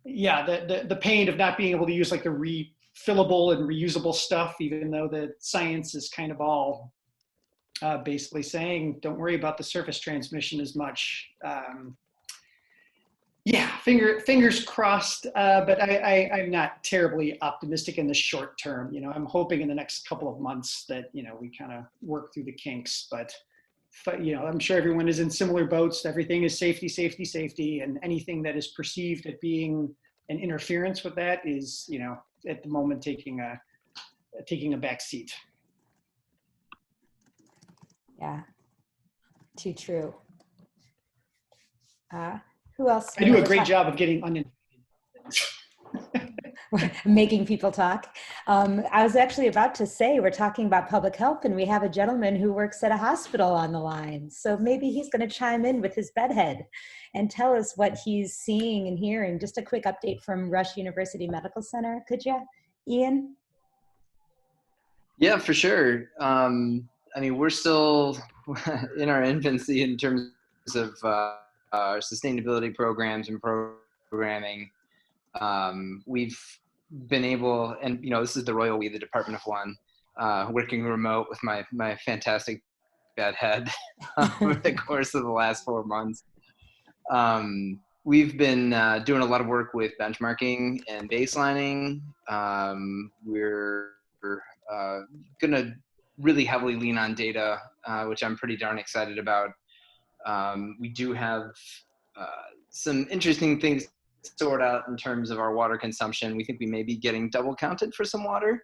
yeah, the pain of not being able to use like the refillable and reusable stuff, even though the science is kind of all basically saying, don't worry about the surface transmission as much. Yeah, fingers crossed, but I'm not terribly optimistic in the short term. You know, I'm hoping in the next couple of months that, you know, we kind of work through the kinks, but you know, I'm sure everyone is in similar boats. Everything is safety, safety, safety, and anything that is perceived as being an interference with that is, you know, at the moment taking a back seat.
Yeah, too true. Who else?
I do a great job of getting
making people talk. I was actually about to say, we're talking about public health and we have a gentleman who works at a hospital on the line. So maybe he's going to chime in with his bedhead and tell us what he's seeing and hearing. Just a quick update from Rush University Medical Center. Could you, Ian?
Yeah, for sure. I mean, we're still in our infancy in terms of our sustainability programs and programming. We've been able, and you know, this is the royal we, the Department of One, working remote with my fantastic bedhead over the course of the last 4 months. We've been doing a lot of work with benchmarking and baselining. We're going to really heavily lean on data, which I'm pretty darn excited about. We do have some interesting things to sort out in terms of our water consumption. We think we may be getting double counted for some water,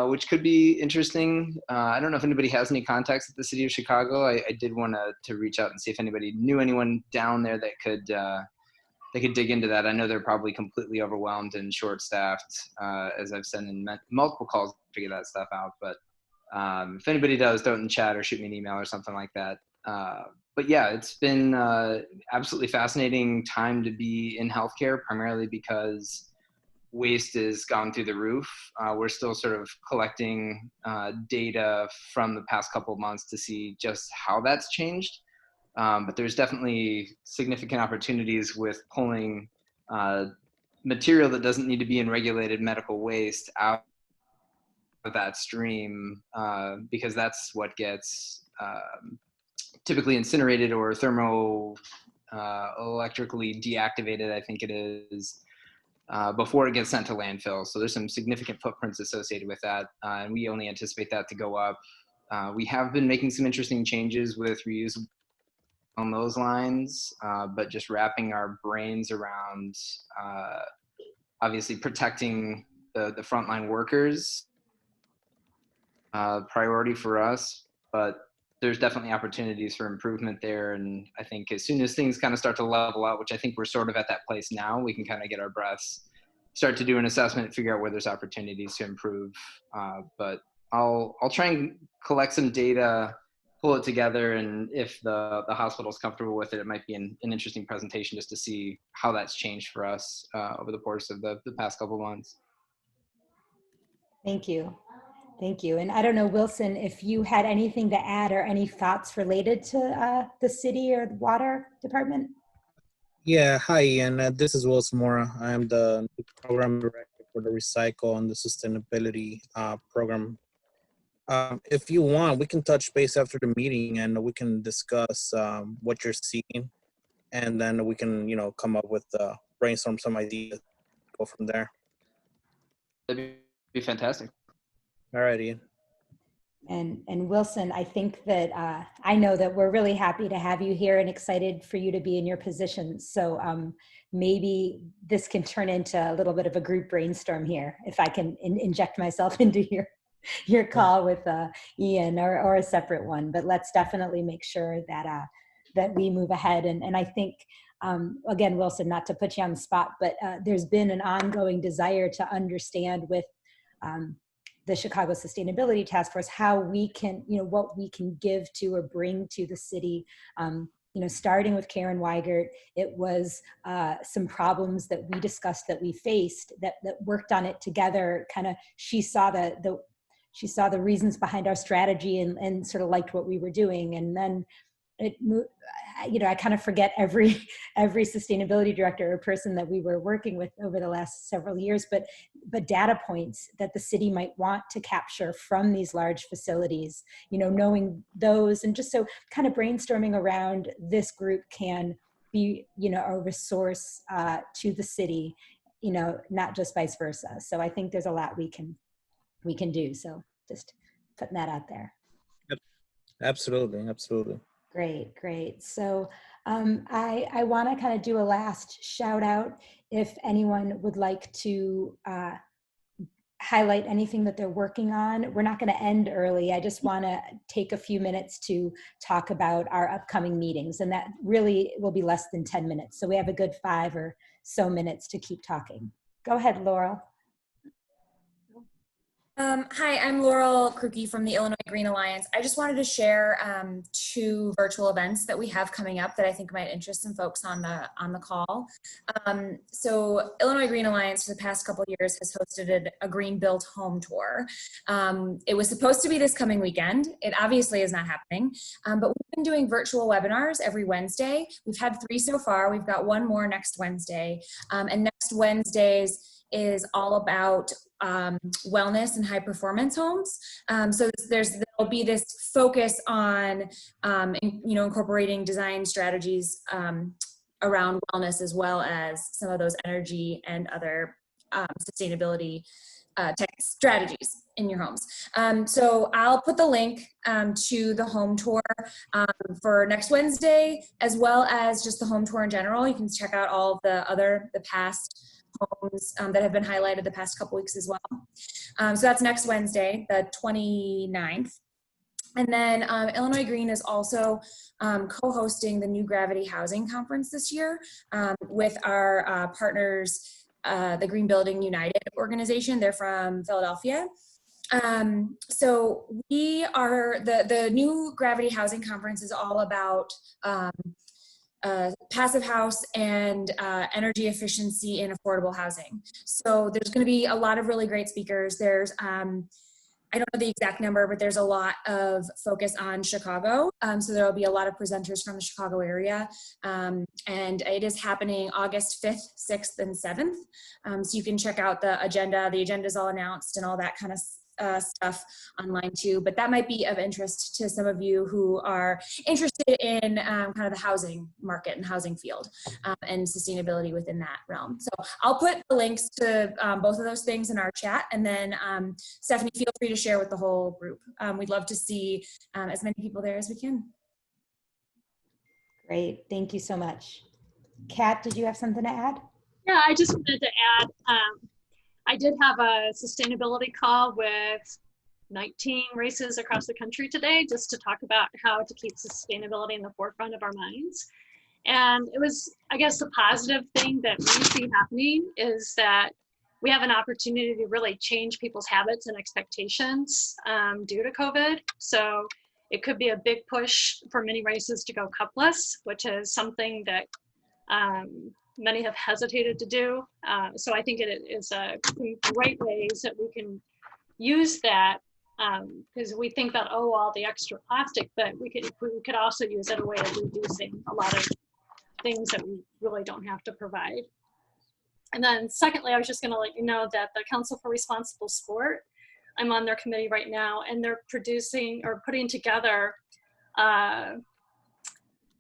which could be interesting. I don't know if anybody has any contacts at the city of Chicago. I did want to reach out and see if anybody knew anyone down there that could dig into that. I know they're probably completely overwhelmed and short-staffed, as I've sent in multiple calls to figure that stuff out. But if anybody does, throw it in the chat or shoot me an email or something like that. But yeah, it's been absolutely fascinating time to be in healthcare, primarily because waste has gone through the roof. We're still sort of collecting data from the past couple of months to see just how that's changed. But there's definitely significant opportunities with pulling material that doesn't need to be in regulated medical waste out of that stream, because that's what gets typically incinerated or electrically deactivated, I think it is, before it gets sent to landfill. So there's some significant footprints associated with that, and we only anticipate that to go up. We have been making some interesting changes with reuse on those lines, but just wrapping our brains around obviously protecting the frontline workers, priority for us, but there's definitely opportunities for improvement there. And I think as soon as things kind of start to level out, which I think we're sort of at that place now, we can kind of get our breaths, start to do an assessment, figure out where there's opportunities to improve. But I'll try and collect some data, pull it together, and if the hospital's comfortable with it, it might be an interesting presentation just to see how that's changed for us over the course of the past couple of months.
Thank you. Thank you. And I don't know, Wilson, if you had anything to add or any thoughts related to the city or the water department?
Yeah, hi, Ian. This is Wilson Mora. I'm the program director for the Recycle and the Sustainability program. If you want, we can touch base after the meeting and we can discuss what you're seeing, and then we can, you know, come up with brainstorm some ideas, go from there.
That'd be fantastic.
All right, Ian.
And Wilson, I think that I know that we're really happy to have you here and excited for you to be in your position. So maybe this can turn into a little bit of a group brainstorm here, if I can inject myself into your call with Ian or a separate one. But let's definitely make sure that that we move ahead. And I think, again, Wilson, not to put you on the spot, but there's been an ongoing desire to understand with the Chicago Sustainability Task Force, how we can, what we can give to or bring to the city. Starting with Karen Weigert, it was some problems that we discussed that we faced that worked on it together. Kind of, she saw the reasons behind our strategy and sort of liked what we were doing. And then I kind of forget every sustainability director or person that we were working with over the last several years, but data points that the city might want to capture from these large facilities, knowing those, and just so kind of brainstorming around this group can be, a resource to the city, not just vice versa. So I think there's a lot we can do. So just putting that out there.
Yep. Absolutely.
Great. So I want to kind of do a last shout out if anyone would like to highlight anything that they're working on. We're not going to end early. I just want to take a few minutes to talk about our upcoming meetings, and that really will be less than 10 minutes. So we have a good 5 or so minutes to keep talking. Go ahead, Laurel.
Hi, I'm Laurel Krukey from the Illinois Green Alliance. I just wanted to share 2 virtual events that we have coming up that I think might interest some folks on the call. So Illinois Green Alliance for the past couple of years has hosted a green built home tour. It was supposed to be this coming weekend. It obviously is not happening, but we've been doing virtual webinars every Wednesday. We've had 3 so far. We've got 1 more next Wednesday. And next Wednesdays is all about wellness and high performance homes. So there'll be this focus on, incorporating design strategies around wellness, as well as some of those energy and other sustainability tech strategies in your homes. So I'll put the link to the home tour for next Wednesday, as well as just the home tour in general. You can check out all of the past homes that have been highlighted the past couple weeks as well. So that's next Wednesday, the 29th. And then Illinois Green is also co-hosting the New Gravity Housing Conference this year with our partners, the Green Building United organization. They're from Philadelphia. So we are, the New Gravity Housing Conference is all about passive house and energy efficiency in affordable housing. So there's going to be a lot of really great speakers. There's, I don't know the exact number, but there's a lot of focus on Chicago. So there will be a lot of presenters from the Chicago area. And it is happening August 5th, 6th, and 7th. So you can check out the agenda. The agenda is all announced and all that kind of stuff online too, but that might be of interest to some of you who are interested in kind of the housing market and housing field and sustainability within that realm. So I'll put the links to both of those things in our chat, and then Stephanie, feel free to share with the whole group. We'd love to see as many people there as we can.
Great, thank you so much. Kat, did you have something to add?
Yeah, I just wanted to add, I did have a sustainability call with 19 races across the country today, just to talk about how to keep sustainability in the forefront of our minds. And it was, I guess, the positive thing that we see happening is that we have an opportunity to really change people's habits and expectations due to COVID. So it could be a big push for many races to go cupless, which is something that many have hesitated to do. So I think it is a great ways that we can use that, because we think about, oh, all the extra plastic, but we could also use it a way of reducing a lot of things that we really don't have to provide. And then secondly, I was just going to let you know that the Council for Responsible Sport, I'm on their committee right now, and they're producing or putting together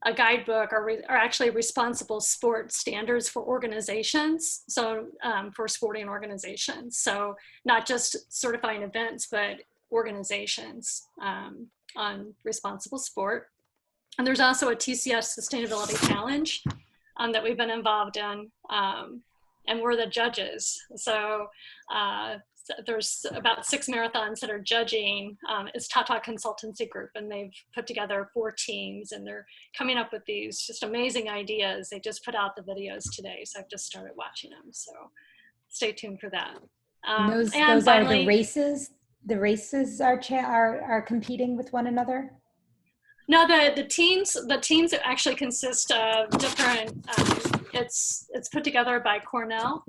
a guidebook, or actually responsible sport standards for organizations. So for sporting organizations. So not just certifying events, but organizations on responsible sport. And there's also a TCS Sustainability Challenge that we've been involved in, and we're the judges. So there's about 6 marathons that are judging. It's Tata Consultancy Group, and they've put together 4 teams, and they're coming up with these just amazing ideas. They just put out the videos today, so I've just started watching them. So stay tuned for that.
Those
and
are
finally,
the races the races are competing with one another?
No, the teams actually consist of different. It's put together by Cornell,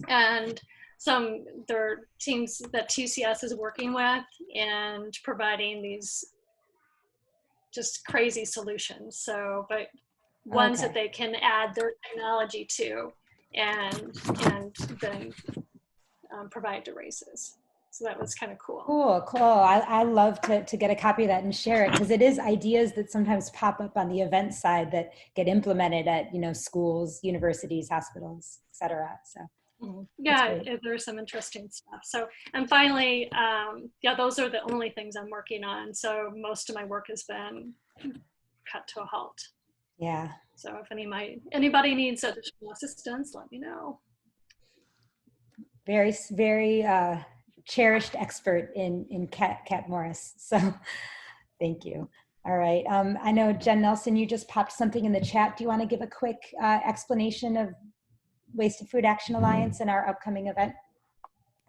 and there are teams that TCS is working with and providing these just crazy solutions. So, but ones that they can add their technology to, and then provide to races. So that was kind of cool.
Cool. I love to get a copy of that and share it, because it is ideas that sometimes pop up on the event side that get implemented at, schools, universities, hospitals, et cetera. So
yeah, there's some interesting stuff. So, and finally, those are the only things I'm working on. So most of my work has been cut to a halt.
Yeah.
So if anybody needs additional assistance, let me know.
Very, very cherished expert in Kat Morris. So thank you. All right. I know Jen Nelson, you just popped something in the chat. Do you want to give a quick explanation of Wasted Food Action Alliance and our upcoming event?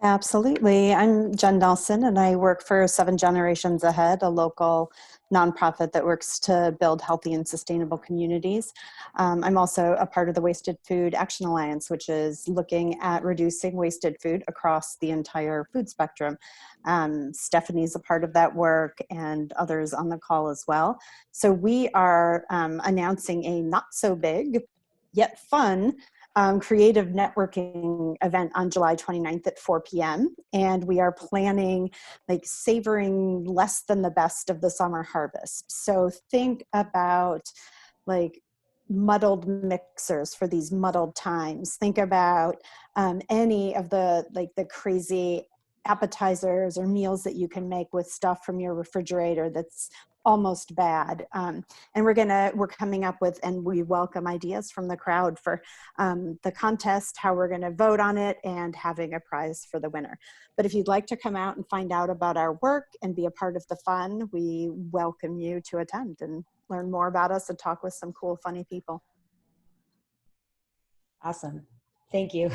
Absolutely. I'm Jen Nelson, and I work for 7 Generations Ahead, a local nonprofit that works to build healthy and sustainable communities. I'm also a part of the Wasted Food Action Alliance, which is looking at reducing wasted food across the entire food spectrum. Stephanie's a part of that work, and others on the call as well. So we are announcing a not so big yet fun creative networking event on July 29th at 4 p.m. And we are planning savoring less than the best of the summer harvest. So think about muddled mixers for these muddled times. Think about any of the crazy appetizers or meals that you can make with stuff from your refrigerator that's almost bad. And we're coming up with, and we welcome ideas from the crowd for the contest, how we're gonna vote on it, and having a prize for the winner. But if you'd like to come out and find out about our work and be a part of the fun, we welcome you to attend and learn more about us and talk with some cool, funny people.
Awesome. Thank you.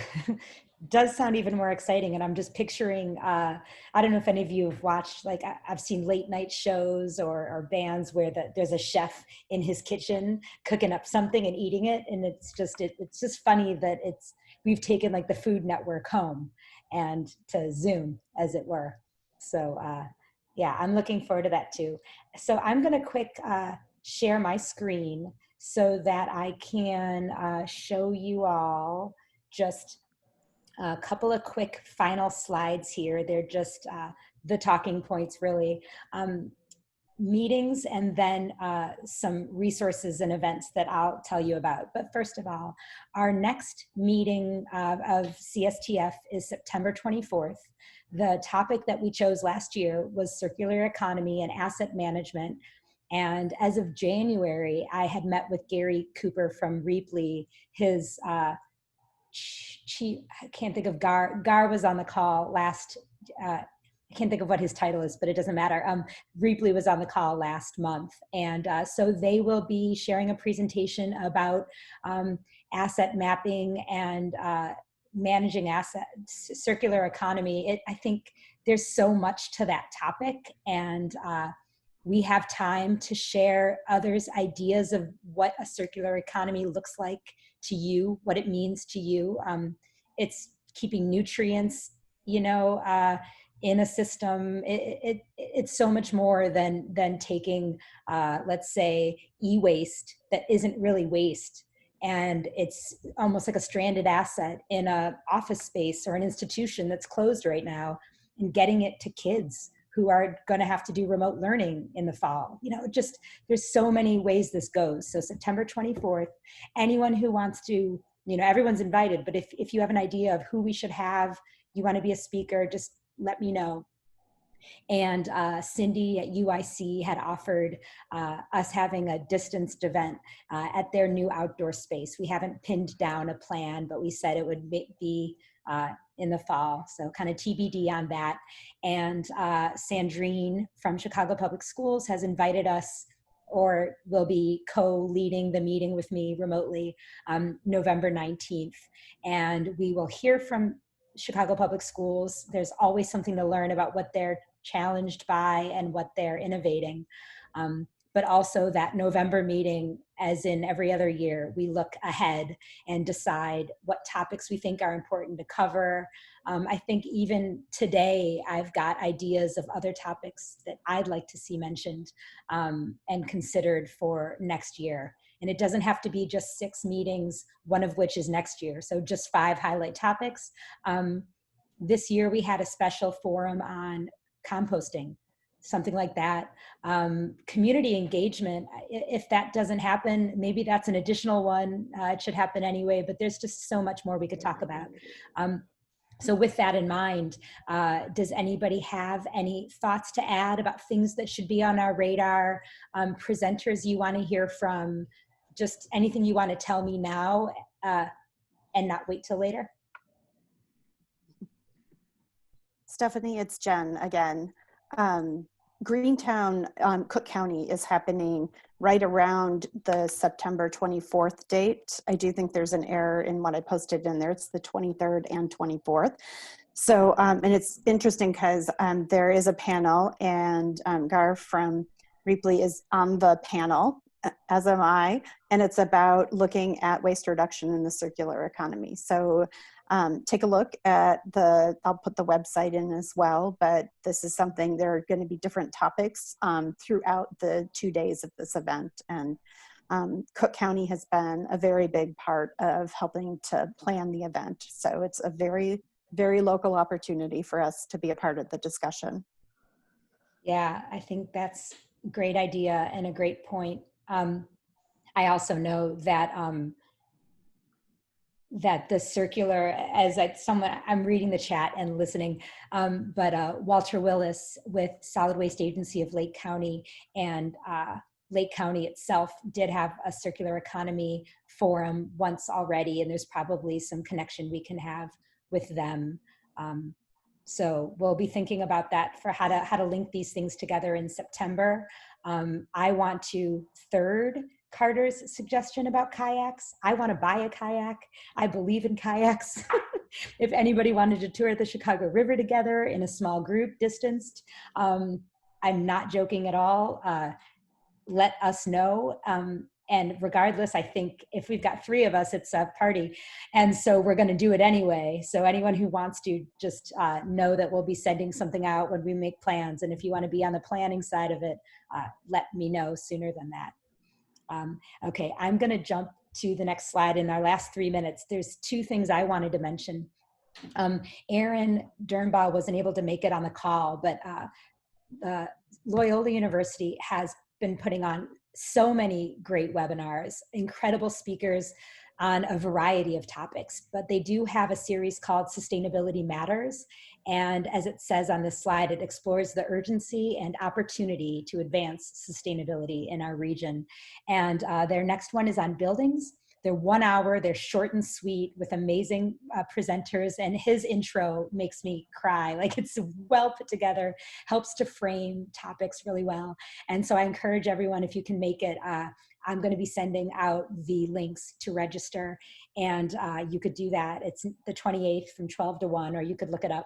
Does sound even more exciting. And I'm just picturing, I don't know if any of you have watched, I've seen late night shows or bands where there's a chef in his kitchen cooking up something and eating it. And it's just funny that we've taken the Food Network home and to Zoom, as it were. So yeah, I'm looking forward to that too. So I'm going to share my screen so that I can show you all just a couple of quick final slides here. They're just the talking points, really. Meetings, and then some resources and events that I'll tell you about. But first of all, our next meeting of CSTF is September 24th. The topic that we chose last year was circular economy and asset management. And as of January, I had met with Gary Cooper from Reaply. His I can't think of Gar was on the call last, I can't think of what his title is, but it doesn't matter. Reaply was on the call last month. And so they will be sharing a presentation about asset mapping and managing assets, circular economy. I think there's so much to that topic, and we have time to share others' ideas of what a circular economy looks like to you, what it means to you. It's keeping nutrients, in a system. It's so much more than taking, let's say, e-waste that isn't really waste, and it's almost like a stranded asset in an office space or an institution that's closed right now, and getting it to kids who are going to have to do remote learning in the fall. Just there's so many ways this goes. So September 24th, anyone who wants to, everyone's invited, but if you have an idea of who we should have, you want to be a speaker, just let me know. And Cindy at UIC had offered us having a distanced event at their new outdoor space. We haven't pinned down a plan, but we said it would be in the fall. So kind of TBD on that. And Sandrine from Chicago Public Schools has invited us, or will be co-leading the meeting with me remotely November 19th. And we will hear from Chicago Public Schools. There's always something to learn about what they're challenged by and what they're innovating. But also that November meeting, as in every other year, we look ahead and decide what topics we think are important to cover. I think even today, I've got ideas of other topics that I'd like to see mentioned and considered for next year. And it doesn't have to be just 6 meetings, one of which is next year. So just 5 highlight topics. This year we had a special forum on composting, something like that. Community engagement, if that doesn't happen, maybe that's an additional one. It should happen anyway, but there's just so much more we could talk about. So with that in mind, does anybody have any thoughts to add about things that should be on our radar? Presenters you want to hear from, just anything you want to tell me now and not wait till later?
Stephanie, it's Jen again. Greentown, Cook County is happening right around the September 24th date. I do think there's an error in what I posted in there. It's the 23rd and 24th. So, and it's interesting because there is a panel, and Gar from Ripley is on the panel, as am I, and it's about looking at waste reduction in the circular economy. So take a look at I'll put the website in as well, but this is something, there are going to be different topics throughout the 2 days of this event. And Cook County has been a very big part of helping to plan the event. So it's a very, very local opportunity for us to be a part of the discussion.
Yeah, I think that's a great idea and a great point. I also know that that the circular, I'm reading the chat and listening, but Walter Willis with Solid Waste Agency of Lake County and Lake County itself did have a circular economy forum once already, and there's probably some connection we can have with them. So we'll be thinking about that for how to link these things together in September. I want to third Carter's suggestion about kayaks. I want to buy a kayak. I believe in kayaks. If anybody wanted to tour the Chicago River together in a small group, distanced, I'm not joking at all. Let us know. And regardless, I think if we've got 3 of us, it's a party. And so we're going to do it anyway. So anyone who wants to, just know that we'll be sending something out when we make plans. And if you want to be on the planning side of it, let me know sooner than that. Okay, I'm going to jump to the next slide in our last 3 minutes. There's 2 things I wanted to mention. Aaron Dernbaugh wasn't able to make it on the call, but Loyola University has been putting on so many great webinars, incredible speakers on a variety of topics, but they do have a series called Sustainability Matters. And as it says on this slide, it explores the urgency and opportunity to advance sustainability in our region. And their next one is on buildings. They're 1 hour, they're short and sweet with amazing presenters, and his intro makes me cry. Like, it's well put together, helps to frame topics really well. And so I encourage everyone, if you can make it, I'm going to be sending out the links to register, and you could do that. It's the 28th from 12 to 1, or you could look it up.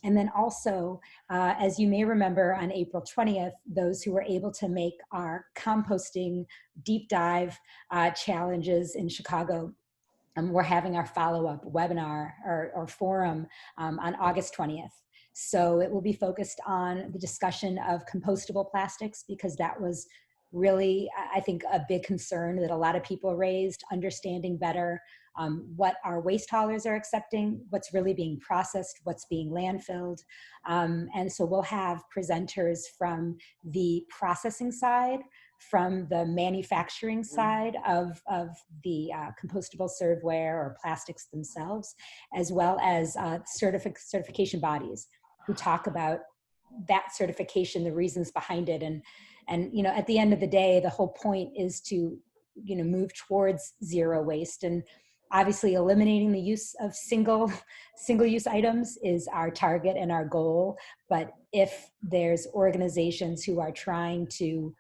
And then also, as you may remember, on April 20th, those who were able to make our composting deep dive challenges in Chicago, we're having our follow-up webinar or forum on August 20th. So it will be focused on the discussion of compostable plastics, because that was really, I think, a big concern that a lot of people raised, understanding better what our waste haulers are accepting, what's really being processed, what's being landfilled. And so we'll have presenters from the processing side, from the manufacturing side of the compostable serveware or plastics themselves, as well as certification bodies who talk about that certification, the reasons behind it. And you know, at the end of the day, the whole point is to, you know, move towards zero waste. And obviously eliminating the use of single-use items is our target and our goal. But if there's organizations who are trying to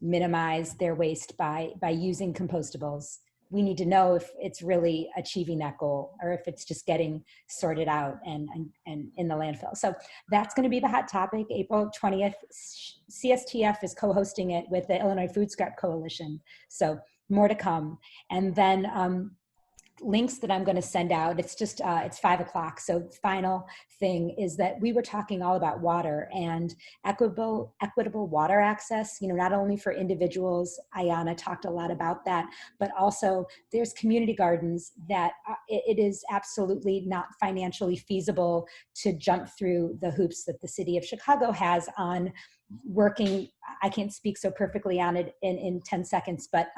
minimize their waste by using compostables, we need to know if it's really achieving that goal or if it's just getting sorted out and in the landfill. So that's going to be the hot topic, April 20th. CSTF is co-hosting it with the Illinois Food Scrap Coalition. So more to come. And then links that I'm going to send out. It's just, it's 5 o'clock. So final thing is that we were talking all about water and equitable water access, you know, not only for individuals, Iyana talked a lot about that, but also there's community gardens that it is absolutely not financially feasible to jump through the hoops that the city of Chicago has on working. I can't speak so perfectly on it in 10 seconds, but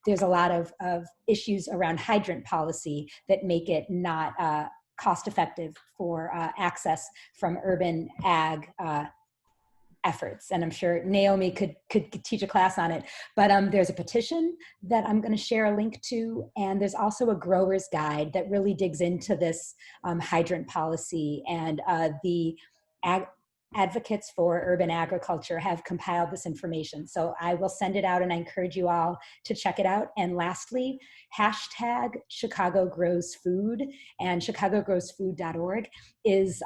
there's a lot of issues around hydrant policy that make it not cost effective for access from urban ag efforts. And I'm sure Naomi could teach a class on it, but there's a petition that I'm going to share a link to. And there's also a grower's guide that really digs into this hydrant policy, and the advocates for urban agriculture have compiled this information. So I will send it out and I encourage you all to check it out. And lastly, hashtag Chicago Grows Food and chicagogrowsfood.org is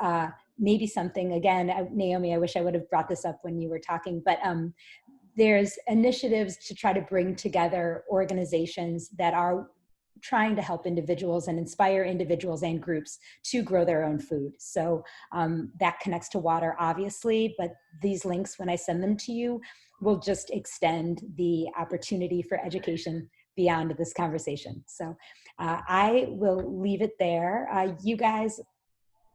maybe something, again, Naomi, I wish I would have brought this up when you were talking, but there's initiatives to try to bring together organizations that are trying to help individuals and inspire individuals and groups to grow their own food. So that connects to water, obviously, but these links, when I send them to you, will just extend the opportunity for education beyond this conversation. So I will leave it there. You guys,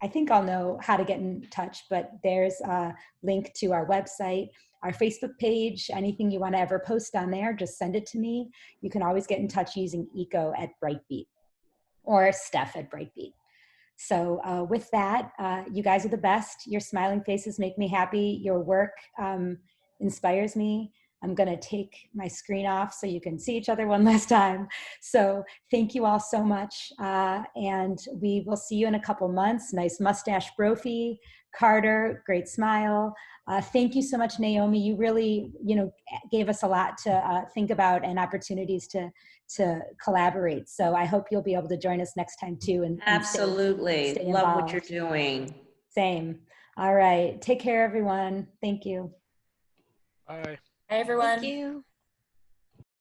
I think I'll know how to get in touch, but there's a link to our website, our Facebook page, anything you want to ever post on there, just send it to me. You can always get in touch using eco@Brightbeat or Steph@Brightbeat. So with that, you guys are the best. Your smiling faces make me happy. Your work inspires me. I'm going to take my screen off so you can see each other one last time. So thank you all so much. And we will see you in a couple months. Nice mustache, Brophy. Carter, great smile. Thank you so much, Naomi. You really, gave us a lot to think about and opportunities to collaborate. So I hope you'll be able to join us next time too. And
absolutely,
stay
love
involved.
what you're doing.
Same. All right. Take care, everyone. Thank you.
Bye.
Hi, everyone.
Thank you.